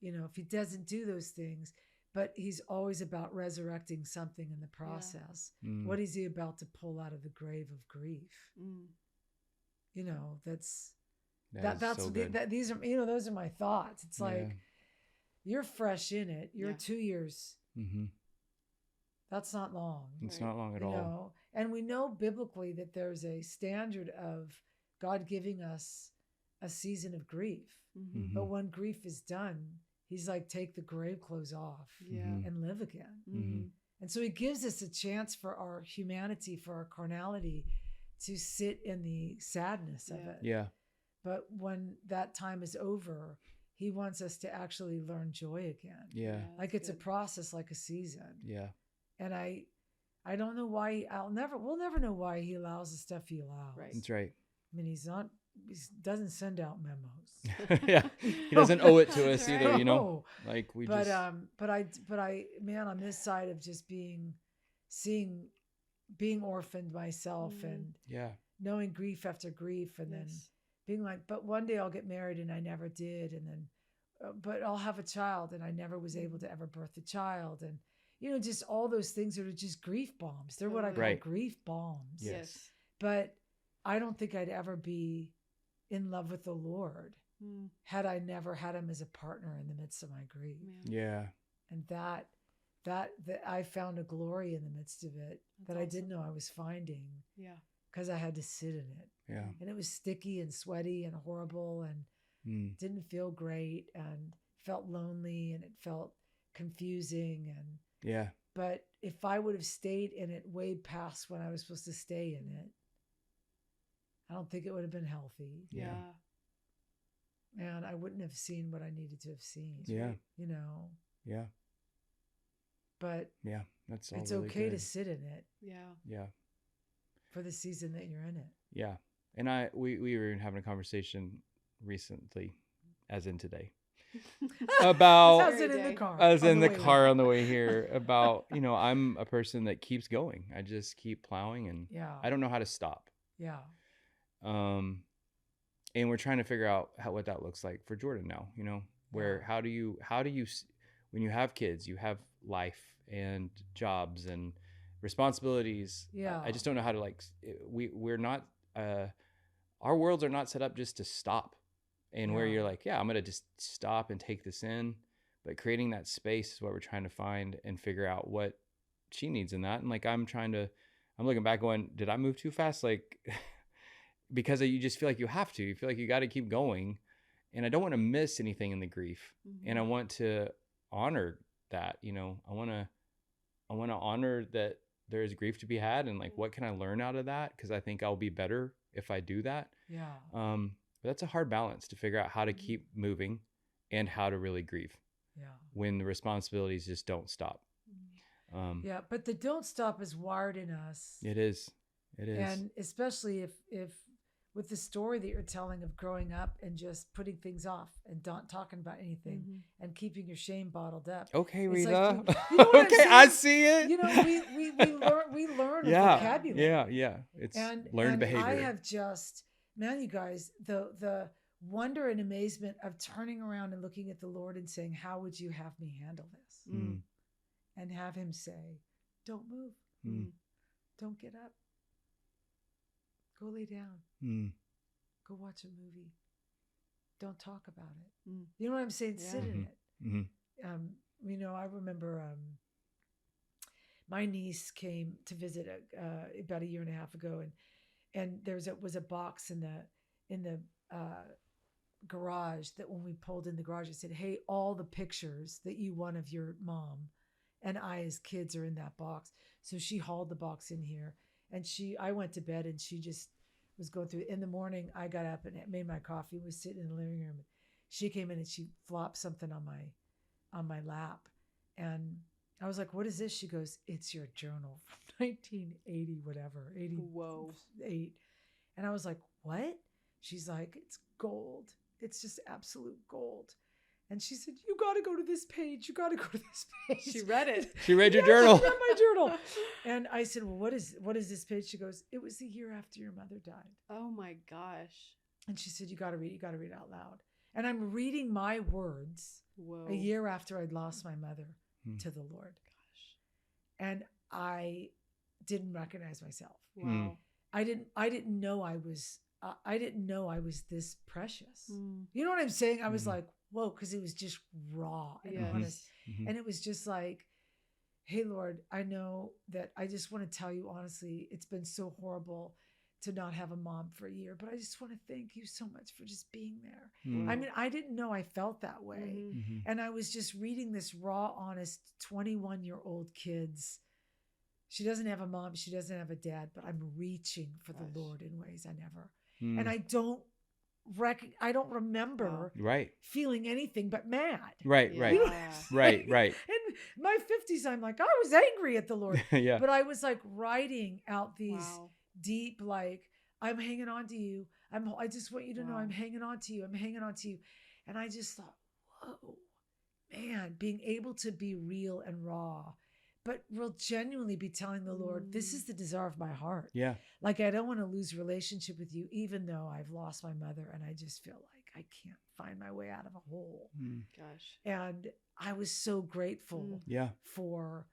if he doesn't do those things, but he's always about resurrecting something in the process. What is he about to pull out of the grave of grief? That's so good. these are, those are my thoughts. It's like, you're fresh in it. You're 2 years. That's not long. It's not long at all. And we know biblically that there's a standard of God giving us a season of grief. But when grief is done, he's like, take the grave clothes off and live again. And so he gives us a chance for our humanity, for our carnality, to sit in the sadness of it. Yeah. But when that time is over, he wants us to actually learn joy again. Yeah. Like it's a process, like a season. Yeah. And I don't know why, we'll never know why he allows the stuff he allows. Right. That's right. I mean, he doesn't send out memos. Yeah. He doesn't owe it to us Right. either, No. like we But just. but I man, on this side of just being orphaned myself and knowing grief after grief, and then being like, but one day I'll get married and I never did, and then but I'll have a child and I never was able to ever birth a child, and just all those things that are just grief bombs. They're what I call grief bombs. Yes. But I don't think I'd ever be in love with the Lord had I never had him as a partner in the midst of my grief. Yeah. And that I found a glory in the midst of it that I didn't know I was finding. Yeah. Because I had to sit in it. Yeah. And it was sticky and sweaty and horrible and didn't feel great and felt lonely and it felt confusing and but if I would have stayed in it way past when I was supposed to stay in it, I don't think it would have been healthy. Yeah. And I wouldn't have seen what I needed to have seen. Yeah. Yeah. but that's all it's really okay good. to sit in it. Yeah. For the season that you're in it. Yeah. And we were having a conversation recently, as in today, about as in the car. As in the car on the way here, about, I'm a person that keeps going. I just keep plowing, and I don't know how to stop. Yeah. And we're trying to figure out what that looks like for Jourdan now, where how do you when you have kids, you have life and jobs and responsibilities. I just don't know how to we're not our worlds are not set up just to stop, and where you're like, I'm gonna just stop and take this in. But creating that space is what we're trying to find and figure out what she needs in that. And I'm looking back going, did I move too fast? Because you just feel like you have to. You feel like you got to keep going, and I don't want to miss anything in the grief, and I want to honor that. I want to honor that there is grief to be had, and what can I learn out of that? Because I think I'll be better if I do that. Yeah. But that's a hard balance to figure out how to keep moving and how to really grieve. Yeah. When the responsibilities just don't stop. But the don't stop is wired in us. It is. And especially if with the story that you're telling of growing up and just putting things off and not talking about anything and keeping your shame bottled up. Okay, Rita. Okay, I see it. We learn vocabulary. Yeah. It's learned behavior. I have just, you guys, the wonder and amazement of turning around and looking at the Lord and saying, how would you have me handle this? And have him say, don't move. Don't get up. Go lay down. Go watch a movie. Don't talk about it. You know what I'm saying? Sit in it. I remember my niece came to visit about a year and a half ago, and there was a box in the garage that when we pulled in the garage, it said, hey, all the pictures that you won of your mom and I as kids are in that box. So she hauled the box in here. And I went to bed, and she just was going through. In the morning, I got up and made my coffee, was sitting in the living room. She came in and she flopped something on my lap. And I was like, what is this? She goes, it's your journal from 1980, whatever, 88. And I was like, what? She's like, it's gold. It's just absolute gold. And she said, you got to go to this page. You got to go to this page. She read it. She read your journal. She read my journal. And I said, well, what is this page? She goes, it was the year after your mother died. Oh my gosh. And she said, you got to read it out loud. And I'm reading my words a year after I'd lost my mother to the Lord. Gosh. And I didn't recognize myself. Wow. I didn't know I was this precious. You know what I'm saying? I was like, whoa, because it was just raw and honest. And it was just like, hey, Lord, I know that I just want to tell you honestly, it's been so horrible to not have a mom for a year, but I just want to thank you so much for just being there. I mean, I didn't know I felt that way. And I was just reading this raw, honest 21-year-old kids. She doesn't have a mom. She doesn't have a dad, but I'm reaching for the Lord in ways I never. And I don't remember feeling anything but mad. Right. In my 50s, I'm like, I was angry at the Lord. But I was like writing out these deep, like, I'm hanging on to you. I just want you to know I'm hanging on to you. I'm hanging on to you. And I just thought, whoa, man, being able to be real and raw, but real genuinely be telling the Lord, this is the desire of my heart. Yeah. Like, I don't want to lose relationship with you, even though I've lost my mother and I just feel like I can't find my way out of a hole. Gosh. And I was so grateful for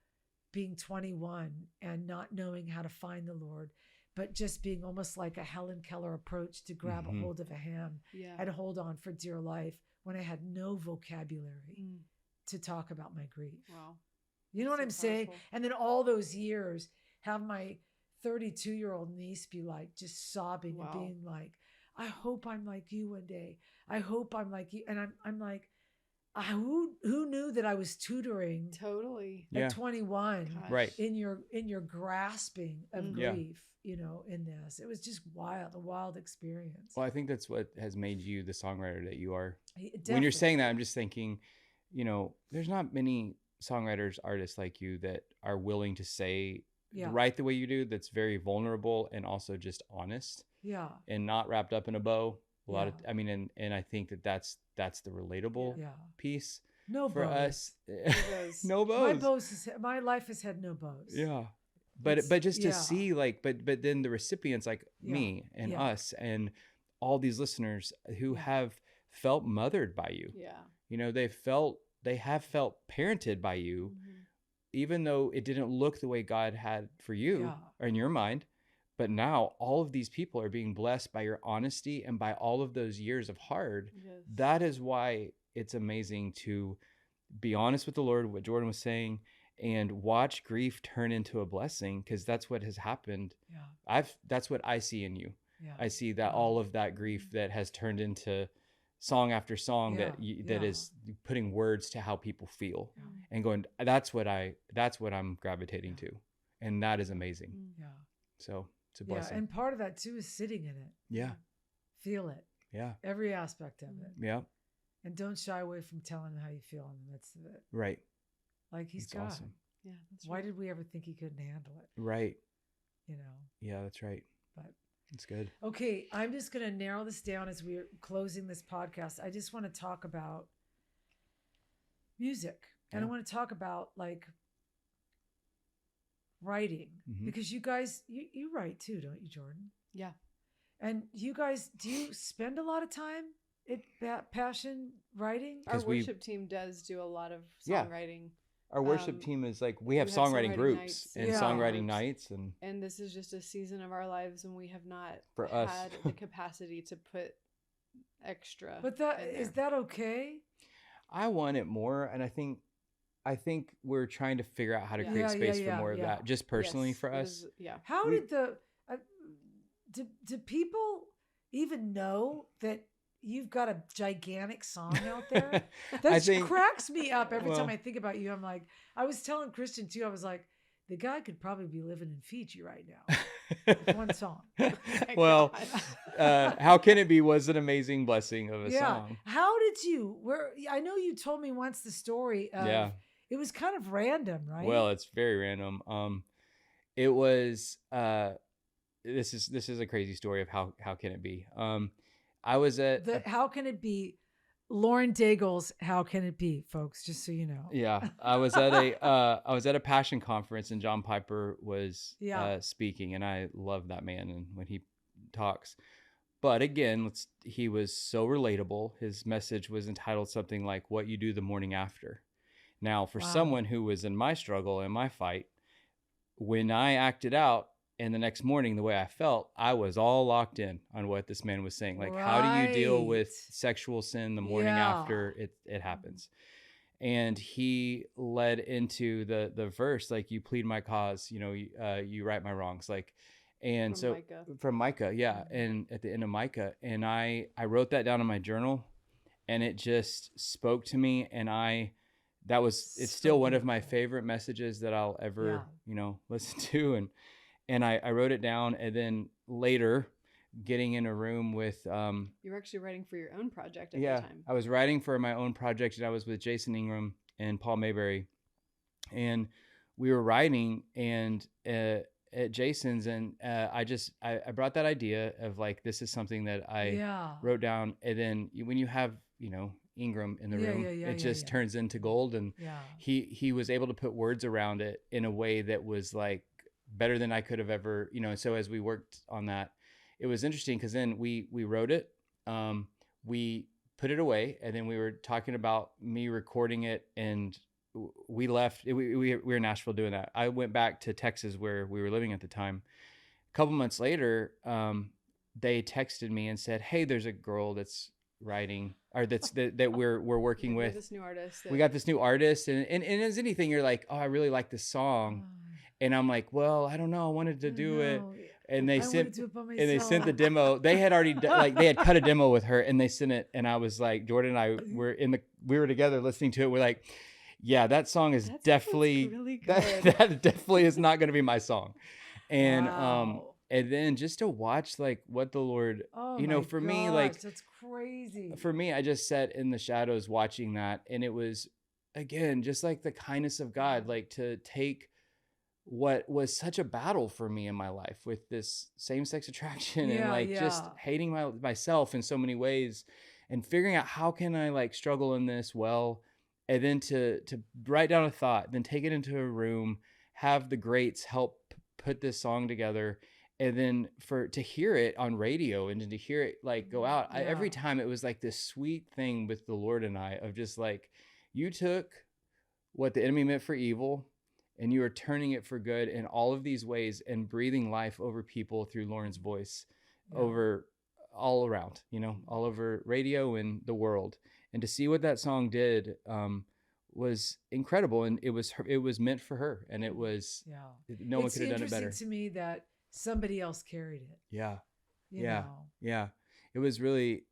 being 21 and not knowing how to find the Lord, but just being almost like a Helen Keller approach to grab a hold of a hand and hold on for dear life when I had no vocabulary to talk about my grief. Wow. You know what I'm saying? And then all those years, have my 32-year-old niece be like, just sobbing and being like, I hope I'm like you one day. I hope I'm like you. And I'm like, who knew that I was tutoring at 21 in your grasping of grief, in this. It was just a wild experience. Well, I think that's what has made you the songwriter that you are. Definitely. When you're saying that, I'm just thinking, there's not many songwriters, artists like you that are willing to say write the way you do, that's very vulnerable and also just honest. Yeah. And not wrapped up in a bow. And I think that's the relatable piece. No for bows. Us. No bows. My life has had no bows. Yeah. But just to see but then the recipients like me and us and all these listeners who have felt mothered by you. Yeah. They have felt parented by you, even though it didn't look the way God had for you or in your mind. But now all of these people are being blessed by your honesty and by all of those years of hard. Yes. That is why it's amazing to be honest with the Lord, what Jourdan was saying, and watch grief turn into a blessing, because that's what has happened. Yeah. That's what I see in you. Yeah. I see that all of that grief that has turned into song after song that is putting words to how people feel and going, that's what I'm gravitating to. And that is amazing. Yeah. So it's a blessing. Yeah. And part of that too is sitting in it. Yeah. Feel it. Yeah. Every aspect of it. Yeah. And don't shy away from telling him how you feel in the midst of it. Right. Like he's God. Awesome. Yeah. Why did we ever think he couldn't handle it? Right. You know? Yeah, that's right. But it's good. Okay. I'm just going to narrow this down as we're closing this podcast. I just want to talk about music. And I want to talk about like writing, because you guys, you write too, don't you, Jourdan? Yeah. And you guys, do you spend a lot of time at Passion writing? Our worship team does do a lot of songwriting. Our worship team is like, we have songwriting groups and songwriting nights. And this is just a season of our lives when we have not had the capacity to put extra. But is that okay? I want it more. And I think we're trying to figure out how to create space for more of that, just personally for us. How did do people even know that you've got a gigantic song out there? That cracks me up every time I think about you. I'm like, I was telling Christian too, I was like, the guy could probably be living in Fiji right now with one song. Well, How Can It Be was an amazing blessing of a song. How did I know you told me once the story of, it was kind of random, right? Well, it's very random. It was, this is a crazy story of how can it be? I was at How Can It Be? Lauren Daigle's How Can It Be, folks, just so you know. Yeah. I was at a Passion conference and John Piper was speaking, and I love that man and when he talks. But again, he was so relatable. His message was entitled something like What You Do the Morning After. Now, for someone who was in my struggle and my fight, when I acted out and the next morning, the way I felt, I was all locked in on what this man was saying. Like, how do you deal with sexual sin the morning after it happens? And he led into the verse, like, you plead my cause, you right my wrongs. Like, and from Micah. Yeah. And at the end of Micah, and I wrote that down in my journal, and it just spoke to me. And it's still one of my favorite messages that I'll ever, listen to. And I wrote it down, and then later getting in a room with... you were actually writing for your own project at the time. I was writing for my own project, and I was with Jason Ingram and Paul Mayberry. And we were writing at Jason's, and I brought that idea of like, this is something that I wrote down. And then when you have, Ingram in the room, it just turns into gold. And he was able to put words around it in a way that was like, better than I could have ever, so as we worked on that, it was interesting because then we wrote it, we put it away, and then we were talking about me recording it, and we left. We were in Nashville doing that. I went back to Texas where we were living at the time. A couple months later, they texted me and said, hey, there's a girl that's writing, or that we're working with. This new artist. We got this new artist, and as anything, you're like, oh, I really like this song. And I'm like, well, I don't know. I wanted to do it. And they sent the demo. They had already they had cut a demo with her, and they sent it. And I was like, Jourdan and I we were together listening to it. We're like, yeah, that song is definitely really good. That definitely is not going to be my song. And and then just to watch like what the Lord, for me, like, that's crazy. For me, I just sat in the shadows watching that, and it was again, just like the kindness of God, like to take what was such a battle for me in my life with this same-sex attraction and like just hating myself in so many ways and figuring out how can I like struggle in this well, and then to write down a thought, then take it into a room, have the greats help put this song together, and then to hear it on radio and to hear it like go out. Every time it was like this sweet thing with the Lord and I of just like, you took what the enemy meant for evil and you are turning it for good in all of these ways and breathing life over people through Lauren's voice over all around, all over radio and the world. And to see what that song did was incredible. And it was meant for her. And it was, no one could have done it better. It's interesting to me that somebody else carried it. Yeah. Yeah. It was really,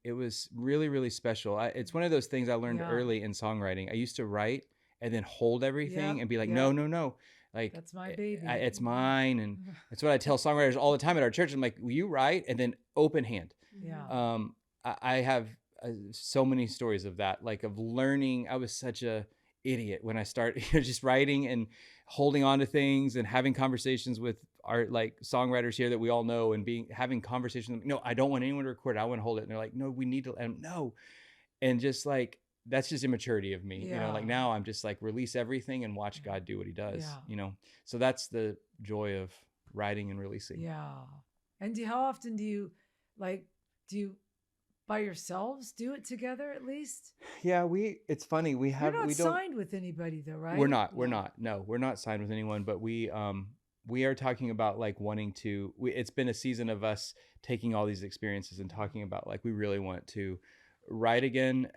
really special. It's one of those things I learned early in songwriting. I used to write and then hold everything and be like, no. Like, that's my baby. It's mine. And that's what I tell songwriters all the time at our church. I'm like, will you write? And then open hand. Yeah. I have so many stories of that, like of learning. I was such a idiot when I started just writing and holding on to things and having conversations with our like songwriters here that we all know and having conversations. No, I don't want anyone to record it. I want to hold it. And they're like, no, we need to, and no. And just like, that's just immaturity of me. Like now I'm just like release everything and watch God do what he does, So that's the joy of writing and releasing. Yeah. And how often do you by yourselves do it together at least? Yeah, it's funny. You're not signed with anybody though, right? We're not. No, we're not signed with anyone, but we are talking about like wanting to, it's been a season of us taking all these experiences and talking about like, we really want to write again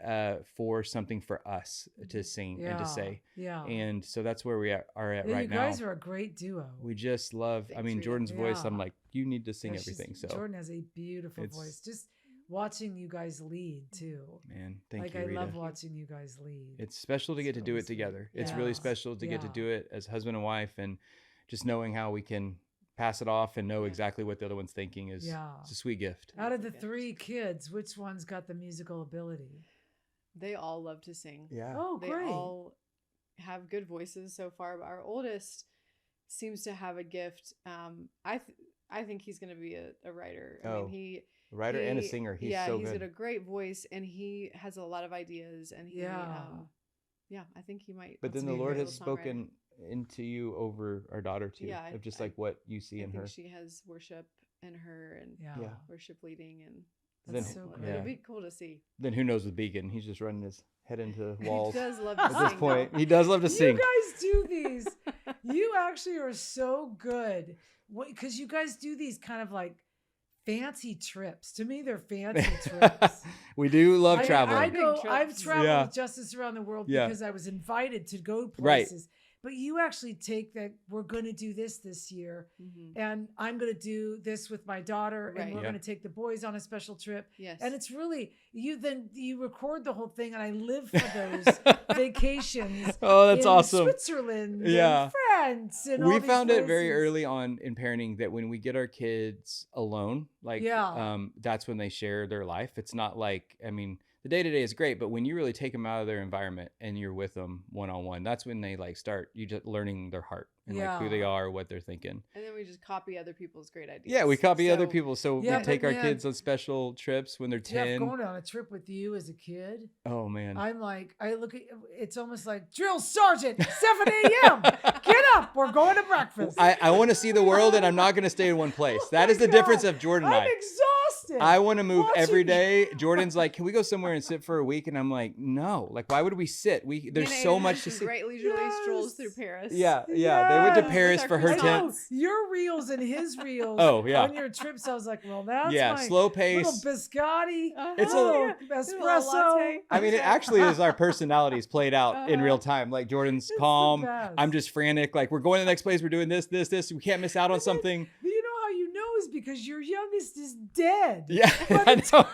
for something for us to sing and to say. Yeah. And so that's where we are at right now. You guys are a great duo. We just love, Jourdan's voice. I'm like, you need to sing everything. So Jourdan has a beautiful voice. Just watching you guys lead too. Man, thank you, Rita. I love watching you guys lead. It's special to get to do it together. It's really special to get to do it as husband and wife, and just knowing how we can pass it off and know exactly what the other one's thinking is it's a sweet gift. Out of the 3 kids, which one's got the musical ability? They all love to sing. Yeah. Oh, great. They all have good voices so far. But our oldest seems to have a gift. I think he's going to be a writer. I mean, a writer and a singer. He's so good. He's got a great voice and he has a lot of ideas. And I think he might. But then the Lord has spoken into you over our daughter too, of just like what you see in her. She has worship in her and worship leading, and that's so cool. It'll be cool to see. Then who knows with Beacon? He's just running his head into walls. He does love to sing. At this point, he does love to sing. You guys do these. You actually are so good because you guys do these kind of like fancy trips. To me, they're fancy trips. We do love traveling. I've traveled with Justice around the world because I was invited to go places. Right. But you actually take that, we're going to do this year, and I'm going to do this with my daughter, and we're going to take the boys on a special trip. Yes. And it's really, you record the whole thing, and I live for those vacations. Oh, that's awesome. Switzerland and France. And we found it very early on in parenting that when we get our kids alone, like that's when they share their life. It's not like, the day-to-day is great, but when you really take them out of their environment and you're with them one-on-one, that's when they like start you just learning their heart and like who they are, what they're thinking. And then we just copy other people's great ideas. Yeah, we copy other people. So we take our kids on special trips when they're 10. Going on a trip with you as a kid. Oh man. I'm like, I look at it's almost like drill sergeant, 7 a.m. Get up, we're going to breakfast. I want to see the world and I'm not going to stay in one place. That is the difference of Jourdan and I. I'm exhausted. I want to move every day. Jourdan's like, can we go somewhere and sit for a week? And I'm like, no. Like, why would we sit? There's so much to see. Great leisurely strolls through Paris. Yeah. They went to Paris for her tent. Your reels and his reels. Oh yeah. On your trips, I was like, well, that's my slow pace. Little biscotti. It's a little espresso. I mean, it actually is our personalities played out in real time. Like Jourdan's calm. I'm just frantic. Like we're going to the next place. We're doing this. We can't miss out on something. You know how you know is because your youngest is dead. Yeah, I know.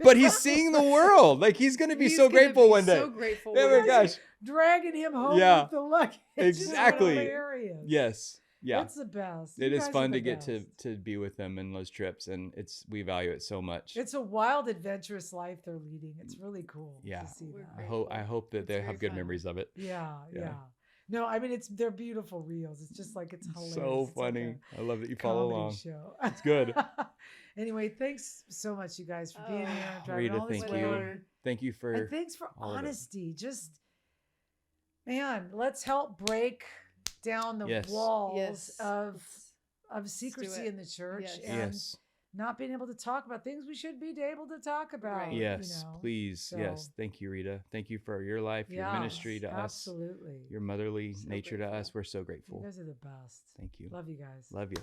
But he's seeing the world. Like he's going to be so grateful one day. So grateful. Oh my gosh. Dragging him home with the luggage. Exactly. Yes. Yeah, it's the best. It is fun to get to be with them in those trips, and we value it so much. It's a wild, adventurous life they're leading. It's really cool to see that. I hope that they have good memories of it. Yeah. No, I mean they're beautiful reels. It's just like it's hilarious. So funny. Like I love that you follow along. Show. It's good. Anyway, thanks so much, you guys, for being here. Rita, thank you. Thank you for and thanks for honesty. Just man, let's help break down the walls of secrecy in the church and not being able to talk about things we should be able to talk about. Right. Yes, please. So, yes. Thank you, Rita. Thank you for your life, your ministry to us, your motherly nature to us. We're so grateful. You guys are the best. Thank you. Love you guys. Love you.